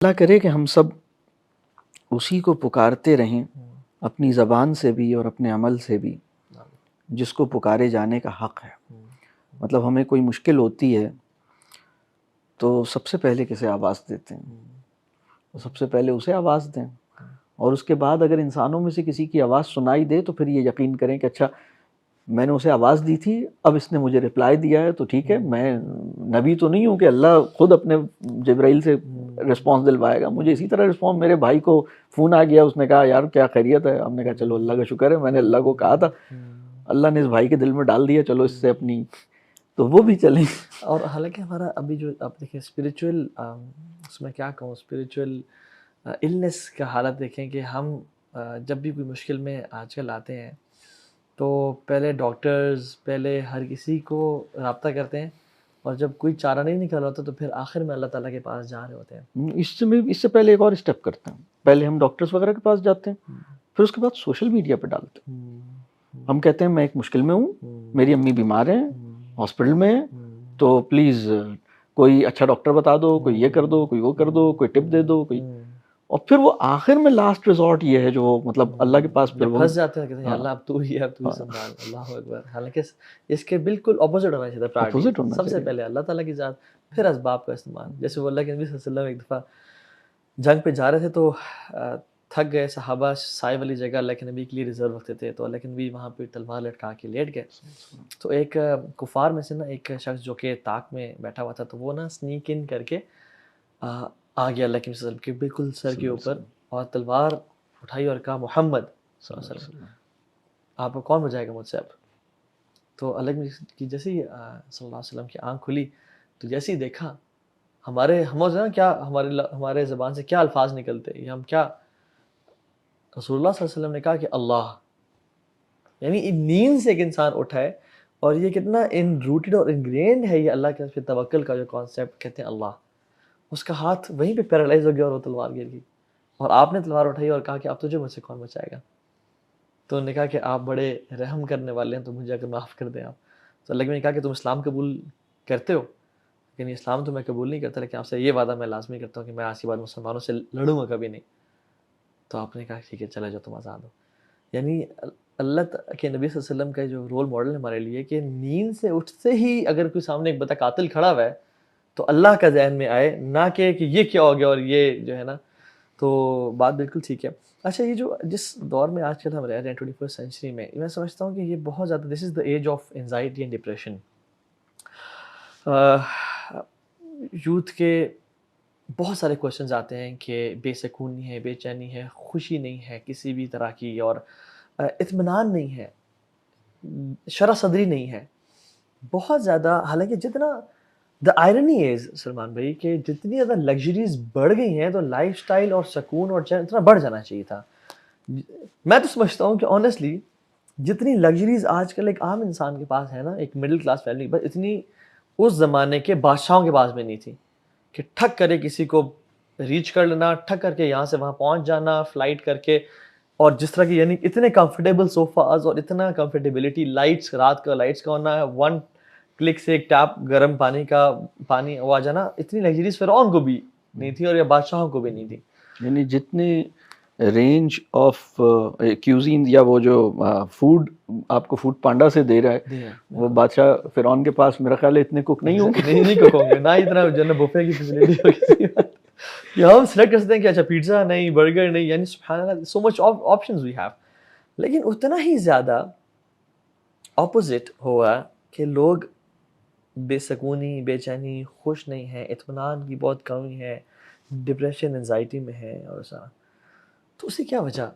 اللہ کرے کہ ہم سب اسی کو پکارتے رہیں اپنی زبان سے بھی اور اپنے عمل سے بھی، جس کو پکارے جانے کا حق ہے۔ مطلب ہمیں کوئی مشکل ہوتی ہے تو سب سے پہلے کسے آواز دیتے ہیں؟ سب سے پہلے اسے آواز دیں، اور اس کے بعد اگر انسانوں میں سے کسی کی آواز سنائی دے تو پھر یہ یقین کریں کہ اچھا میں نے اسے آواز دی تھی، اب اس نے مجھے رپلائی دیا ہے تو ٹھیک ہے، میں نبی تو نہیں ہوں کہ اللہ خود اپنے جبرائیل سے رسپانس دلوائے گا مجھے۔ اسی طرح رسپانس میرے بھائی کو فون آ گیا، اس نے کہا یار کیا خیریت ہے، ہم نے کہا چلو اللہ کا شکر ہے، میں نے اللہ کو کہا تھا، اللہ نے اس بھائی کے دل میں ڈال دیا، چلو اس سے اپنی تو وہ بھی چلیں۔ اور حالانکہ ہمارا ابھی جو آپ دیکھیں اسپریچول، اس میں کیا کہوں، اسپریچول النس کا حالت دیکھیں کہ ہم جب بھی کوئی مشکل میں آج کل آتے ہیں تو پہلے ڈاکٹرز، پہلے ہر کسی کو رابطہ کرتے ہیں، اور جب کوئی چارہ نہیں نکل ہوتا تو پھر آخر میں اللہ تعالیٰ کے پاس جا رہے ہوتے ہیں۔ اس سے پہلے ایک اور اسٹیپ کرتے ہیں، پہلے ہم ڈاکٹرز وغیرہ کے پاس جاتے ہیں، پھر اس کے بعد سوشل میڈیا پہ ڈالتے ہیں۔ ہم کہتے ہیں میں ایک مشکل میں ہوں، میری امی بیمار ہیں، ہاسپٹل میں ہیں، تو پلیز کوئی اچھا ڈاکٹر بتا دو، کوئی یہ کر دو، کوئی وہ کر دو، کوئی ٹپ دے دو، کوئی، اور پھر وہ آخر میں لاسٹ ریزورٹ یہ ہے جو مطلب اللہ کے پاس پھر جب وہ پھنس جاتے ہیں کہتے ہیں اللہ اب تو ہی ہے، اب تو ہی سنبھال، اللہ اکبر۔ حالانکہ اس کے بالکل اپوزٹ ہونا چاہیے تھا، اپوزٹ ہونا سب سے چاہیے۔ پہلے اللہ تعالیٰ کی ذات، پھر اسباب کا استعمال۔ جیسے وہ اللہ کے نبی صلی اللہ علیہ وسلم ایک دفعہ جنگ پہ جا رہے تھے تو تھک گئے، صحابہ سائے والی جگہ اللہ کے نبی کے لیے ریزرو رکھتے تھے، تو اللہ کے نبی وہاں پہ تلوار لٹکا کے لیٹ گئے۔ تو ایک کفار میں سے نا ایک شخص جو کہ طاق میں بیٹھا ہوا تھا، تو وہ نا سنیک ان کر کے آ گیا اللہ کے نبی صلی اللہ علیہ وسلم کے بالکل سر کے اوپر، اور تلوار اٹھائی اور کہا محمد صلی اللہ علیہ وسلم آپ کو کون بچائے گا مجھ سے اب؟ تو اللہ کے نبی کی جیسے ہی صلی اللہ علیہ وسلم کی آنکھ کھلی تو جیسے ہی دیکھا، ہمارے کیا ہمارے زبان سے کیا الفاظ نکلتے، یہ ہم کیا، رسول اللہ صلی اللہ علیہ وسلم نے کہا کہ اللہ، یعنی نیند سے ایک انسان اٹھا ہے، اور یہ کتنا ان روٹڈ اور انگرینڈ ہے یہ اللہ کے پہ توکل کا جو کانسیپٹ کہتے ہیں اللہ، اس کا ہاتھ وہیں پہ پیرالائز ہو گیا اور وہ تلوار گر گئی، اور آپ نے تلوار اٹھائی اور کہا کہ اب تجھے مجھ سے کون بچائے گا؟ تو انہوں نے کہا کہ آپ بڑے رحم کرنے والے ہیں تو مجھے اگر معاف کر دیں آپ۔ تو اللہ نے کہا کہ تم اسلام قبول کرتے ہو؟ لیکن اسلام تو میں قبول نہیں کرتا، لیکن آپ سے یہ وعدہ میں لازمی کرتا ہوں کہ میں آج کے بعد مسلمانوں سے لڑوں گا کبھی نہیں۔ تو آپ نے کہا ٹھیک ہے چلے جاؤ تم آزاد ہو۔ یعنی اللہ کے نبی صلی اللہ علیہ وسلم کا جو رول ماڈل ہے ہمارے لیے کہ نیند سے اٹھتے ہی اگر کوئی سامنے ایک بتا قاتل کھڑا ہوا ہے تو اللہ کا ذہن میں آئے، نہ کہ یہ کیا ہو گیا، اور یہ جو ہے نا، تو بات بالکل ٹھیک ہے۔ اچھا، یہ جو جس دور میں آج کل ہم رہ رہے ہیں 21st سینچری میں، میں سمجھتا ہوں کہ یہ بہت زیادہ this is the age of anxiety and depression. Youth کے بہت سارے کویشچنز آتے ہیں کہ بے سکونی ہے، بے چینی ہے، خوشی نہیں ہے کسی بھی طرح کی، اور اطمینان نہیں ہے، شرح صدری نہیں ہے، بہت زیادہ۔ حالانکہ جتنا دا آئرنی از سلمان بھائی کہ جتنی زیادہ لگژریز بڑھ گئی ہیں تو لائف سٹائل اور سکون اور چین اتنا بڑھ جانا چاہیے تھا۔ میں تو سمجھتا ہوں کہ آنیسٹلی جتنی لگژریز آج کل ایک عام انسان کے پاس ہے نا، ایک مڈل کلاس فیملی کے پاس، اتنی اس زمانے کے بادشاہوں کے پاس بھی نہیں تھی کہ ٹھک کرے کسی کو ریچ کر لینا، ٹھک کر کے یہاں سے وہاں پہنچ جانا فلائٹ کر کے، اور جس طرح کی یعنی اتنے کمفرٹیبل صوفاز اور اتنا کمفرٹیبلٹی، لائٹس رات کا لائٹس کا ہونا ہے، ون کلک سے ایک ٹیپ گرم پانی کا پانی وہ آ جانا، اتنی لگژریز فرعون کو بھی نہیں تھی اور یا بادشاہوں کو بھی نہیں تھی۔ یعنی جتنی رینج آف کیوزین یا وہ جو فوڈ آپ کو فوڈ پانڈا سے دے رہا ہے، وہ بادشاہ فرعون کے پاس میرا خیال ہے اتنے کوک نہیں ہوں گے، نہیں کوک ہوں گے، نہ اتنا جو ہے نا بفے کی فیسلٹی ہوگی کہ ہم سلیکٹ کر سکتے ہیں کہ اچھا پیزا نہیں، برگر نہیں، یعنی سبحان اللہ سو مچ آپشنز وی ہیو۔ لیکن اتنا ہی زیادہ اپوزٹ ہوا کہ لوگ بے سکونی، بے چینی، خوش نہیں ہیں، اطمینان کی بہت کمی ہے، ڈپریشن، انزائٹی میں ہے، اور سارا۔ تو اس کی کیا وجہ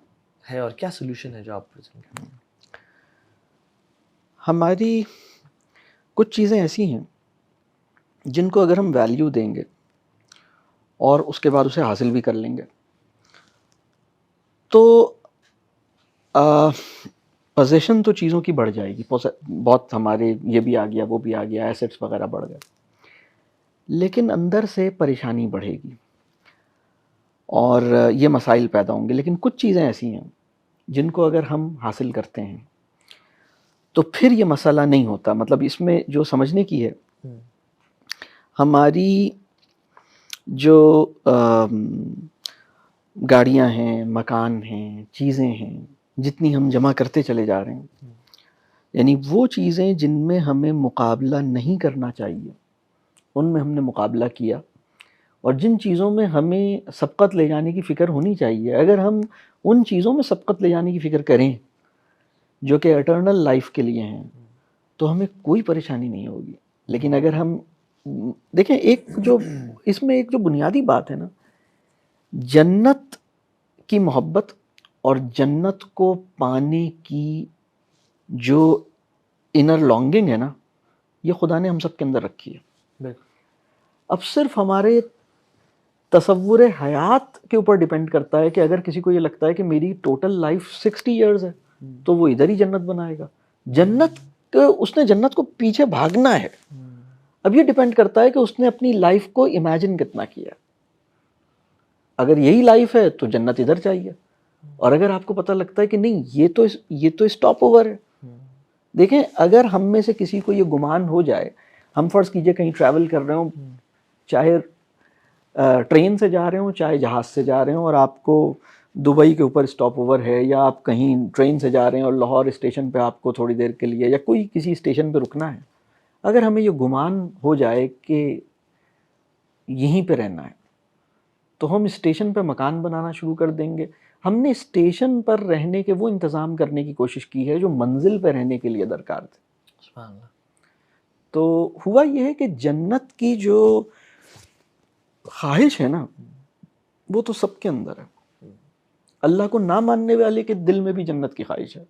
ہے اور کیا سلوشن ہے جو آپ پریزنٹ کریں؟ ہماری کچھ چیزیں ایسی ہیں جن کو اگر ہم ویلیو دیں گے اور اس کے بعد اسے حاصل بھی کر لیں گے تو پوزیشن تو چیزوں کی بڑھ جائے گی، بہت ہمارے یہ بھی آ گیا وہ بھی آ گیا، ایسیٹس وغیرہ بڑھ گئے، لیکن اندر سے پریشانی بڑھے گی اور یہ مسائل پیدا ہوں گے۔ لیکن کچھ چیزیں ایسی ہیں جن کو اگر ہم حاصل کرتے ہیں تو پھر یہ مسئلہ نہیں ہوتا۔ مطلب اس میں جو سمجھنے کی ہے، ہماری جو گاڑیاں ہیں، مکان ہیں، چیزیں ہیں، جتنی ہم جمع کرتے چلے جا رہے ہیں، یعنی وہ چیزیں جن میں ہمیں مقابلہ نہیں کرنا چاہیے ان میں ہم نے مقابلہ کیا، اور جن چیزوں میں ہمیں سبقت لے جانے کی فکر ہونی چاہیے، اگر ہم ان چیزوں میں سبقت لے جانے کی فکر کریں جو کہ اٹرنل لائف کے لیے ہیں تو ہمیں کوئی پریشانی نہیں ہوگی. لیکن اگر ہم دیکھیں، ایک جو اس میں ایک جو بنیادی بات ہے نا، جنت کی محبت اور جنت کو پانے کی جو انر لانگنگ ہے نا، یہ خدا نے ہم سب کے اندر رکھی ہے. بالکل. اب صرف ہمارے تصور حیات کے اوپر ڈیپینڈ کرتا ہے کہ اگر کسی کو یہ لگتا ہے کہ میری ٹوٹل لائف 60 ایئرز ہے تو وہ ادھر ہی جنت بنائے گا. اس نے جنت کو پیچھے بھاگنا ہے. اب یہ ڈیپینڈ کرتا ہے کہ اس نے اپنی لائف کو امیجن کتنا کیا. اگر یہی لائف ہے تو جنت ادھر چاہیے، اور اگر آپ کو پتہ لگتا ہے کہ نہیں یہ تو اسٹاپ اوور ہے. دیکھیں، اگر ہم میں سے کسی کو یہ گمان ہو جائے، ہم فرض کیجئے کہیں ٹریول کر رہے ہوں، چاہے ٹرین سے جا رہے ہوں چاہے جہاز سے جا رہے ہوں، اور آپ کو دبئی کے اوپر اسٹاپ اوور ہے، یا آپ کہیں ٹرین سے جا رہے ہیں اور لاہور اسٹیشن پہ آپ کو تھوڑی دیر کے لیے یا کوئی کسی اسٹیشن پہ رکنا ہے، اگر ہمیں یہ گمان ہو جائے کہ یہیں پہ رہنا ہے تو ہم اسٹیشن پہ مکان بنانا شروع کر دیں گے. ہم نے اسٹیشن پر رہنے کے وہ انتظام کرنے کی کوشش کی ہے جو منزل پہ رہنے کے لیے درکار تھے. سبحان اللہ. تو ہوا یہ ہے کہ جنت کی جو خواہش ہے نا وہ تو سب کے اندر ہے. اللہ کو نہ ماننے والے کے دل میں بھی جنت کی خواہش ہے.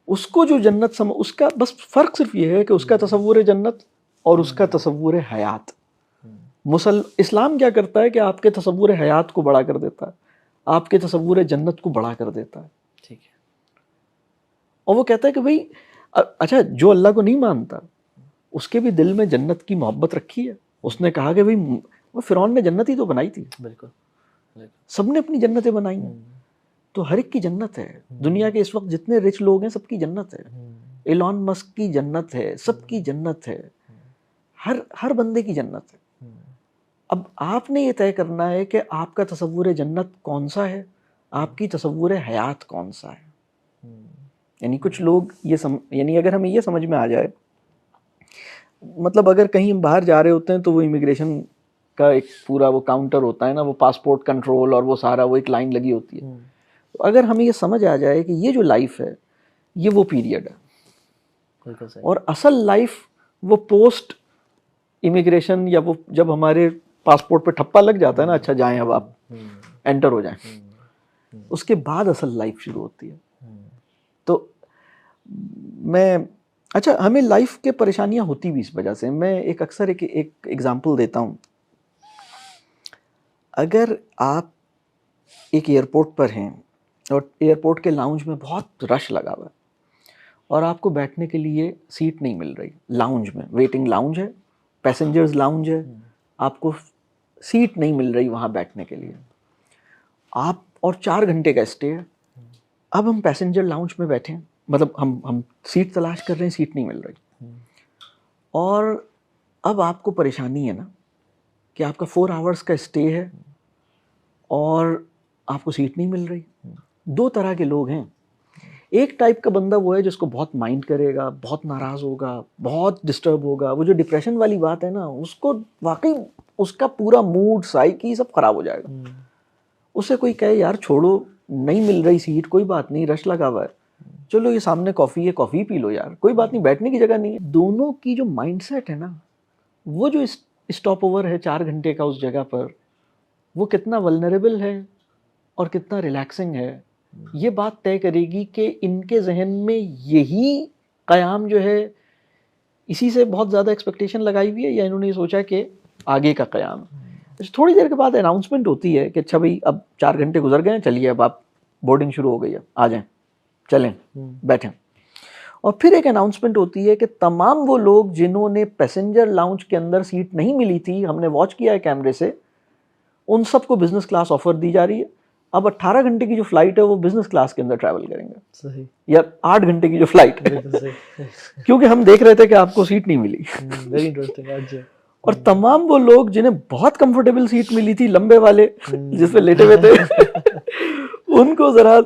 اس کو جو جنت اس کا بس فرق صرف یہ ہے کہ اس کا تصور ہے جنت اور اس کا تصور ہے حیات. اسلام کیا کرتا ہے کہ آپ کے تصور حیات کو بڑا کر دیتا ہے، آپ کے تصور جنت کو بڑا کر دیتا ہے. ٹھیک ہے. اور وہ کہتا ہے کہ بھئی اچھا، جو اللہ کو نہیں مانتا اس کے بھی دل میں جنت کی محبت رکھی ہے. اس نے کہا کہ بھئی وہ فرعون نے جنت ہی تو بنائی تھی. بالکل. سب نے اپنی جنتیں بنائی ہیں، تو ہر ایک کی جنت ہے. دنیا کے اس وقت جتنے رچ لوگ ہیں سب کی جنت ہے. ایلون مسک کی جنت ہے، سب کی جنت ہے، ہر بندے کی جنت ہے. اب آپ نے یہ طے کرنا ہے کہ آپ کا تصور جنت کون سا ہے، آپ کی تصور حیات کون سا ہے. یعنی کچھ لوگ یعنی اگر ہمیں یہ سمجھ میں آ جائے، مطلب اگر کہیں ہم باہر جا رہے ہوتے ہیں تو وہ امیگریشن کا ایک پورا وہ کاؤنٹر ہوتا ہے نا، وہ پاسپورٹ کنٹرول اور وہ سارا وہ ایک لائن لگی ہوتی ہے. تو اگر ہمیں یہ سمجھ آ جائے کہ یہ جو لائف ہے یہ وہ پیریڈ ہے، اور اصل لائف وہ پوسٹ امیگریشن، یا وہ جب ہمارے پاسپورٹ پہ ٹھپا لگ جاتا ہے نا، اچھا جائیں اب آپ انٹر ہو جائیں، اس کے بعد اصل لائف شروع ہوتی ہے. تو اچھا، ہمیں لائف کے پریشانیاں ہوتی بھی اس وجہ سے. میں اکثر ایک ایگزامپل دیتا ہوں. اگر آپ ایک ایئرپورٹ پر ہیں اور ایئرپورٹ کے لاؤنج میں بہت رش لگا ہوا ہے اور آپ کو بیٹھنے کے لیے سیٹ نہیں مل رہی، لاؤنج میں ویٹنگ لاؤنج ہے، پیسنجرز لاؤنج ہے، آپ کو سیٹ نہیں مل رہی وہاں بیٹھنے کے لیے، آپ اور 4 گھنٹے کا اسٹے ہے. اب ہم پیسنجر لاؤنج میں بیٹھے ہیں، مطلب ہم سیٹ تلاش کر رہے ہیں، سیٹ نہیں مل رہی، اور اب آپ کو پریشانی ہے نا کہ آپ کا 4 آورس کا اسٹے ہے اور آپ کو سیٹ نہیں مل رہی. 2 طرح کے لوگ ہیں. ایک ٹائپ کا بندہ وہ ہے جس کو بہت مائنڈ کرے گا، بہت ناراض ہوگا، بہت ڈسٹرب ہوگا. وہ جو ڈپریشن والی بات ہے نا، اس کو واقعی اس کا پورا موڈ، سائیکی سب خراب ہو جائے گا. اسے کوئی کہے یار چھوڑو، نہیں مل رہی سیٹ، کوئی بات نہیں، رش لگا ہوا ہے، چلو یہ سامنے کافی ہے، کافی پی لو یار، کوئی بات نہیں، بیٹھنے کی جگہ نہیں ہے. دونوں کی جو مائنڈ سیٹ ہے نا، وہ جو اسٹاپ اوور ہے 4 گھنٹے کا اس جگہ پر، وہ کتنا ولنریبل ہے اور کتنا ریلیکسنگ ہے، یہ بات طے کرے گی کہ ان کے ذہن میں یہی قیام جو ہے اسی سے بہت زیادہ ایکسپیکٹیشن لگائی ہوئی ہے، یا انہوں نے یہ سوچا کہ آگے کا قیام. تھوڑی دیر کے بعد اناؤنسمنٹ ہوتی ہے کہ اچھا بھائی اب 4 گھنٹے گزر گئے ہیں، چلیے اب آپ بورڈنگ شروع ہو گئی ہے، آ جائیں، چلیں، بیٹھیں. اور پھر ایک اناؤنسمنٹ ہوتی ہے کہ تمام وہ لوگ جنہوں نے پیسنجر لاؤنج کے اندر سیٹ نہیں ملی تھی، ہم نے واچ کیا ہے کیمرے سے، ان سب کو بزنس کلاس آفر دی جا رہی ہے. اب 18 گھنٹے کی جو فلائٹ ہے وہ بزنس کلاس کے اندر ٹریول کریں گے. صحیح. یا 8 گھنٹے کی جو فلائٹ ہے، کیونکہ ہم دیکھ رہے تھے کہ آپ کو سیٹ نہیں ملی. Very interesting. اور تمام وہ لوگ جنہیں بہت کمفرٹیبل سیٹ ملی تھی لمبے والے جس پہ لیٹے ہوئے تھے ان کو ذرا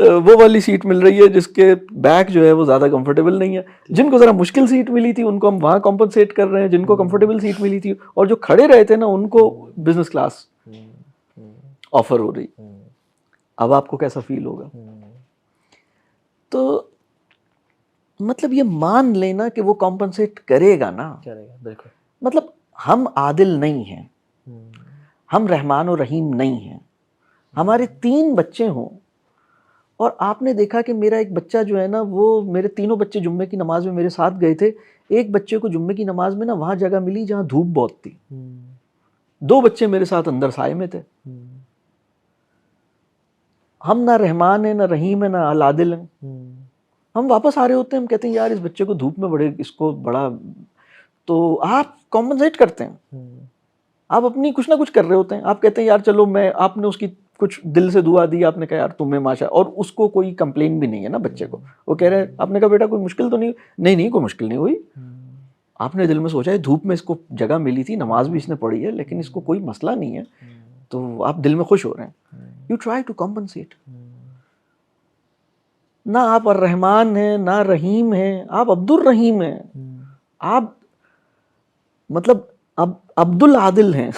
وہ والی سیٹ مل رہی ہے جس کے بیک جو ہے وہ زیادہ کمفرٹیبل نہیں ہے. جن کو ذرا مشکل سیٹ ملی تھی ان کو ہم وہاں کمپنسیٹ کر رہے ہیں, جن کو کمفرٹیبل سیٹ ملی تھی اور جو کھڑے رہے تھے نا ان کو بزنس کلاس آفر ہو رہی. اب آپ کو کیسا فیل ہوگا؟ تو مطلب یہ مان لینا کہ وہ کمپنسیٹ کرے گا نا. بالکل. مطلب ہم عادل نہیں ہیں, ہم رحمان و رحیم نہیں ہیں. ہمارے 3 بچے ہوں اور آپ نے دیکھا کہ میرا ایک بچہ جو ہے نا وہ میرے تینوں بچے جمعے کی نماز میں میرے ساتھ گئے تھے. ایک بچے کو جمعے کی نماز میں نا وہاں جگہ ملی جہاں دھوپ بہت تھی. 2 بچے میرے ساتھ اندر سائے میں تھے. ہم نہ رحمان ہیں نہ رحیم ہیں نہ العادل ہیں. ہم واپس آ رہے ہوتے ہیں, ہم کہتے ہیں یار اس بچے کو دھوپ میں اس کو بڑا, تو آپ کمپنسیٹ کرتے ہیں, آپ اپنی کچھ نہ کچھ کر رہے ہوتے ہیں. آپ کہتے ہیں یار چلو آپ نے اس کی کچھ دل سے دعا دی, آپ نے کہا یار تمہیں ماشاء, اور اس کو کوئی کمپلین بھی نہیں ہے نا بچے کو. وہ کہہ رہے آپ نے کہا بیٹا کوئی مشکل تو نہیں کوئی مشکل نہیں ہوئی. آپ نے دل میں سوچا ہے دھوپ میں اس کو جگہ ملی تھی, نماز بھی اس نے پڑھی ہے, لیکن اس کو کوئی مسئلہ نہیں ہے, تو آپ دل میں خوش ہو رہے ہیں. You try to compensate. نہ آپ الرحمن ہیں نہ رحیم ہیں, آپ عبد الرحیم ہیں. آپ مطلب اب عبد العادل ہیں.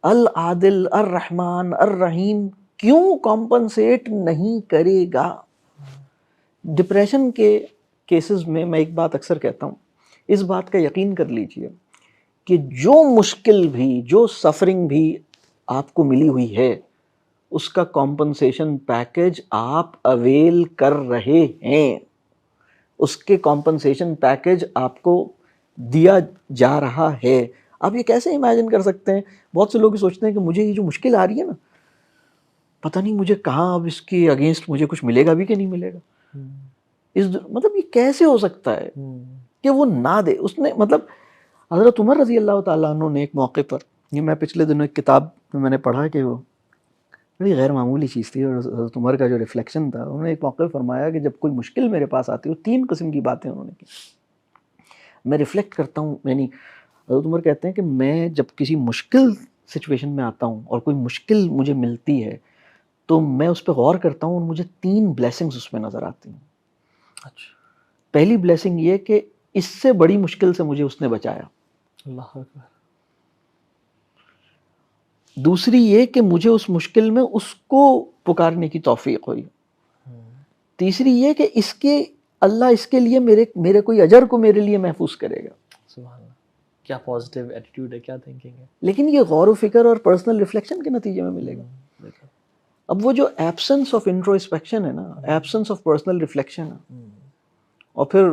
العادل الرحمن الرحیم کیوں کمپنسیٹ نہیں کرے گا؟ ڈپریشن کے کیسز میں میں ایک بات اکثر کہتا ہوں, اس بات کا یقین کر لیجئے کہ جو مشکل بھی, جو سفرنگ بھی آپ کو ملی ہوئی ہے, اس کا کمپنسیشن پیکج آپ اویل کر رہے ہیں. اس کے کمپنسیشن پیکج آپ کو دیا جا رہا ہے. آپ یہ کیسے امیجن کر سکتے ہیں؟ بہت سے لوگ سوچتے ہیں کہ مجھے یہ جو مشکل آ رہی ہے نا, پتہ نہیں مجھے کہاں اب اس کے اگینسٹ مجھے کچھ ملے گا بھی کہ نہیں ملے گا. مطلب یہ کیسے ہو سکتا ہے کہ وہ نہ دے. اس نے مطلب حضرت عمر رضی اللہ تعالیٰ عنہ نے ایک موقع پر, یہ میں پچھلے دنوں ایک کتاب میں نے پڑھا کہ وہ بڑی غیر معمولی چیز تھی, اور حضرت عمر کا جو ریفلیکشن تھا, انہوں نے ایک موقع فرمایا کہ جب کوئی مشکل میرے پاس آتی ہے, 3 قسم کی باتیں انہوں نے کی. میں ریفلیکٹ کرتا ہوں, یعنی حضرت عمر کہتے ہیں کہ میں جب کسی مشکل سچویشن میں آتا ہوں اور کوئی مشکل مجھے ملتی ہے تو میں اس پہ غور کرتا ہوں اور مجھے 3 بلیسنگز اس میں نظر آتی ہیں. اچھا. پہلی بلیسنگ یہ کہ اس سے بڑی مشکل سے مجھے اس نے بچایا. اللہ اکبر. دوسری یہ کہ مجھے اس مشکل میں اس کو پکارنے کی توفیق ہوئی. تیسری یہ کہ اللہ اس کے لیے میرے کوئی اجر کو میرے لیے محفوظ کرے گا. سبحان اللہ, کیا پازیٹیو ایٹیٹیوڈ ہے, کیا تھنکنگ ہے. لیکن یہ غور و فکر اور پرسنل ریفلیکشن کے نتیجے میں ملے گا. اب وہ جو ایبسنس آف انٹروسپیکشن ہے نا, ایبسنس آف پرسنل ریفلیکشن ہے, اور پھر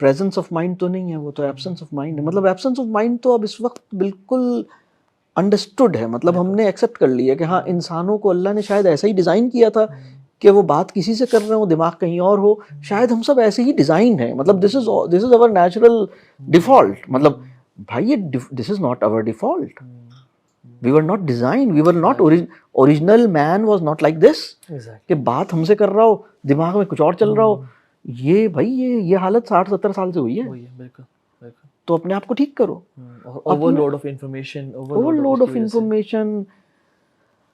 پریزنس آف مائنڈ تو نہیں ہے, وہ تو ایبسنس آف مائنڈ ہے. مطلب ایبسنس آف مائنڈ تو اب اس وقت بالکل انڈرسٹوڈ ہے, مطلب ہم نے ایکسیپٹ کر لیا کہ ہاں انسانوں کو اللہ نے شاید ایسا ہی ڈیزائن کیا تھا کہ وہ بات کسی سے کر رہے ہوں, دماغ کہیں اور ہو. شاید ہم سب ایسے ہی ڈیزائن ہیں, مطلب this is over natural default. مطلب بھائی this is not over default. We were not designed, we were not original man was not like this کہ بات ہم سے کر رہا ہو, دماغ میں کچھ اور چل رہا ہو. یہ بھائی یہ حالت 60-70 سال سے ہوئی ہے. بالکل. تو اپنے آپ کو ٹھیک کرو. اوور لوڈ آف انفارمیشن,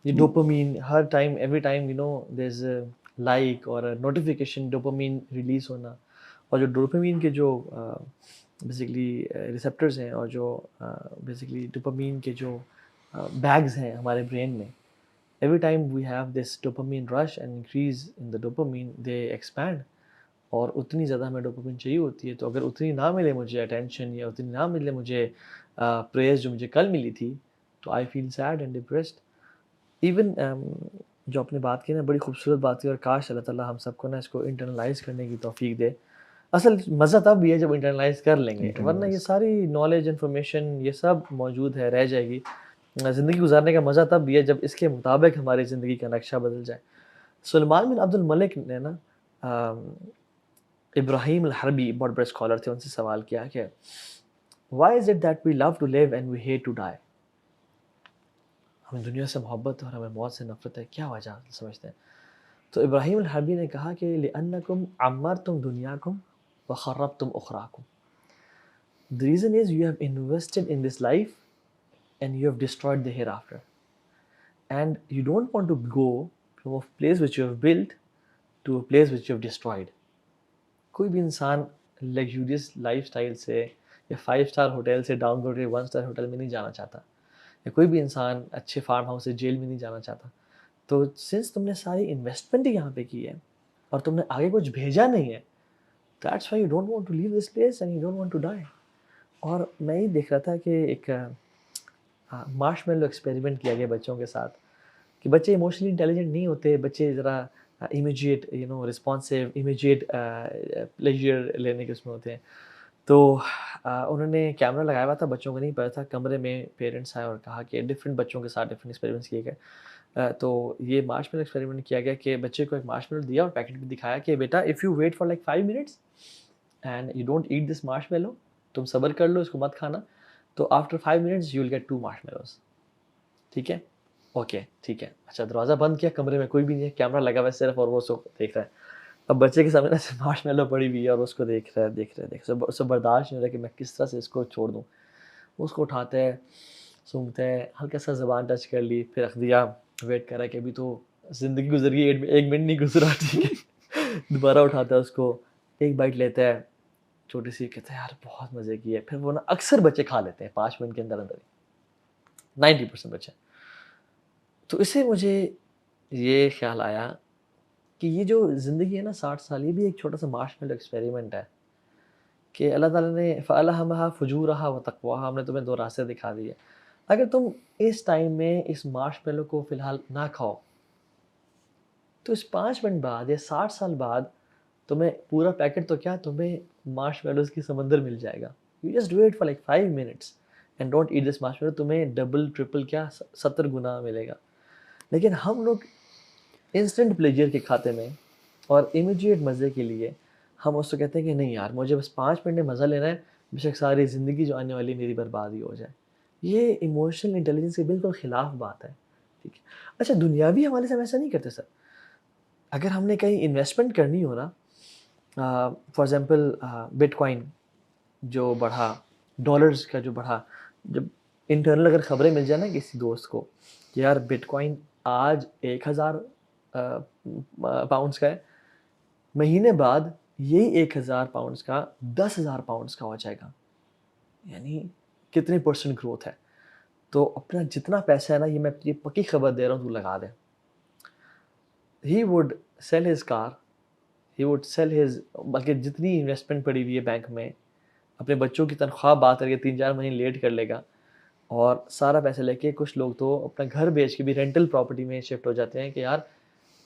یہ dopamine Hare time every time there is a like اور نوٹیفیکیشن, ڈوپامین ریلیز ہونا. اور جو ڈوپامین کے جو بیسیکلی ریسیپٹرز ہیں, اور جو بیسیکلی ڈوپامین کے جو بیگز ہیں ہمارے برین میں, every time we have this dopamine rush and increase in the dopamine, they expand. اور اتنی زیادہ ہمیں ڈوپامین چاہیے ہوتی ہے, تو اگر اتنی نہ ملے مجھے اٹینشن, یا اتنی نہ ملے مجھے پریز جو مجھے کل ملی تھی, تو I feel sad and depressed. Even جو آپ نے بات کی نا, بڑی خوبصورت بات کی, اور کاش اللہ تعالیٰ ہم سب کو نا اس کو انٹرنلائز کرنے کی توفیق دے. اصل مزہ تب بھی ہے جب انٹرنلائز کر لیں گے, ورنہ یہ ساری نالج انفارمیشن یہ سب موجود ہے, رہ جائے گی. زندگی گزارنے کا مزہ تب بھی ہے جب اس کے مطابق ہماری زندگی کا نقشہ بدل جائے. سلیمان بن عبد الملک نے نا ابراہیم الحربی, بہت بڑے اسکالر تھے, ان سے سوال کیا کہ why is it that we love to live and we hate to die. ہمیں دنیا سے محبت اور ہمیں موت سے نفرت ہے, کیا وجہ سمجھتے ہیں؟ تو ابراہیم الحربی نے کہا کہ لِأَنَّكُمْ عَمَّرْتُمْ دُنْيَاكُمْ وَخَرَّبْتُمْ أُخْرَاكُمْ. The reason is you have invested in this life and you have destroyed the hereafter. And you don't want to go from a place which you have built to a place which you have destroyed. کوئی بھی انسان luxurious life style سے یا 5 star hotel سے down grade کے 1 star hotel میں نہیں جانا چاہتا, یا کوئی بھی انسان اچھے فارم ہاؤس سے جیل میں نہیں جانا چاہتا. تو سنس تم نے ساری انویسٹمنٹ ہی یہاں پہ کی ہے اور تم نے آگے کچھ بھیجا نہیں ہے, that's why you don't want to leave this place and you don't want to die. اور میں یہ دیکھ رہا تھا کہ ایک مارش میلو ایکسپیریمنٹ کیا گیا بچوں کے ساتھ کہ بچے ایموشنلی انٹیلیجنٹ نہیں ہوتے, بچے ذرا امیجیٹ رسپانسیو امیجیٹ پلیجر لینے کے اس میں ہوتے ہیں. تو انہوں نے کیمرہ لگایا ہوا تھا, بچوں کو نہیں پتا تھا, کمرے میں پیرنٹس آئے اور کہا کہ ڈفرینٹ بچوں کے ساتھ ڈفرینٹ ایکسپیریمنٹس کیے گئے. تو یہ مارش میلو ایکسپیریمنٹ کیا گیا کہ بچے کو ایک مارش میلو دیا اور پیکٹ بھی دکھایا کہ بیٹا if you wait for like 5 minutes and you don't eat this marshmallow, تم صبر کر لو, اس کو مت کھانا, تو after 5 minutes you will get 2 marshmallows. ٹھیک ہے, اوکے ٹھیک ہے. اچھا, دروازہ بند کیا, کمرے میں کوئی بھی نہیں ہے, کیمرہ لگا ہوا ہے صرف, اور وہ اس کو دیکھ رہا ہے. اب بچے کے سامنے سے مارش میلو پڑی ہوئی ہے اور اس کو دیکھ رہا ہے اس کو برداشت نہیں ہو رہا کہ میں کس طرح سے اس کو چھوڑ دوں. اس کو اٹھاتا ہے, سونگھتا ہے, ہلکا سا زبان ٹچ کر لی, پھر رکھ دیا, ویٹ کر رہا ہے کہ ابھی تو زندگی گزر گئی, 1 منٹ نہیں گزرا, ٹھیک ہے. دوبارہ اٹھاتا ہے اس کو, ایک بائٹ لیتا ہے چھوٹی سی, کہتا ہے یار بہت مزے کی ہے. پھر وہ نا اکثر بچے کھا لیتے ہیں 5 منٹ کے اندر اندر ہی, 90% بچے. تو اس سے مجھے یہ خیال آیا کہ یہ جو زندگی ہے نا 60 سال, یہ بھی ایک چھوٹا سا مارش میلو ایکسپیریمنٹ ہے کہ اللہ تعالیٰ نے فَأَلْهَمَهَا فُجُورَهَا وَتَقْوَاهَا, ہم نے تمہیں 2 راستے دکھا دیے. اگر تم اس ٹائم میں اس مارش میلو کو فی الحال نہ کھاؤ تو اس 5 منٹ بعد یا 60 سال بعد تمہیں پورا پیکٹ تو کیا, تمہیں مارش میلوز کی سمندر مل جائے گا. You just do it for like 5 minutes and don't eat this marshmallow, تمہیں ڈبل ٹرپل کیا 70 گنا ملے گا. لیکن ہم لوگ انسٹنٹ پلیجر کے کھاتے میں اور امیجیٹ مزے کے لیے ہم اس کو کہتے ہیں کہ نہیں یار مجھے بس 5 منٹ میں مزہ لینا ہے, بے شک ساری زندگی جو آنے والی میری بربادی ہو جائے. یہ ایموشنل انٹیلیجنس کے بالکل خلاف بات ہے. ٹھیک ہے, اچھا دنیاوی حوالے سے ہم ایسا نہیں کرتے سر. اگر ہم نے کہیں انویسٹمنٹ کرنی ہو نا, فار ایگزامپل بٹ کوائن جو بڑھا, ڈالرز کا جو بڑھا, جب انٹرنل اگر خبریں مل جائیں نا کسی دوست کو کہ یار بٹ کوائن آج 1000 پاؤنڈس کا ہے, مہینے بعد یہی 1000 پاؤنڈس کا 10,000 پاؤنڈس کا ہو جائے گا, یعنی کتنی % گروتھ ہے. تو اپنا جتنا پیسہ ہے نا, یہ میں یہ پکی خبر دے رہا ہوں, تو لگا دیں. He would sell his car, he would sell his, بلکہ جتنی انویسٹمنٹ پڑی ہوئی ہے بینک میں, اپنے بچوں کی تنخواہ بات کر کے 3-4 مہینے لیٹ کر لے گا اور سارا پیسہ لے کے, کچھ لوگ تو اپنا گھر بیچ کے بھی رینٹل پراپرٹی میں شفٹ ہو جاتے ہیں کہ یار,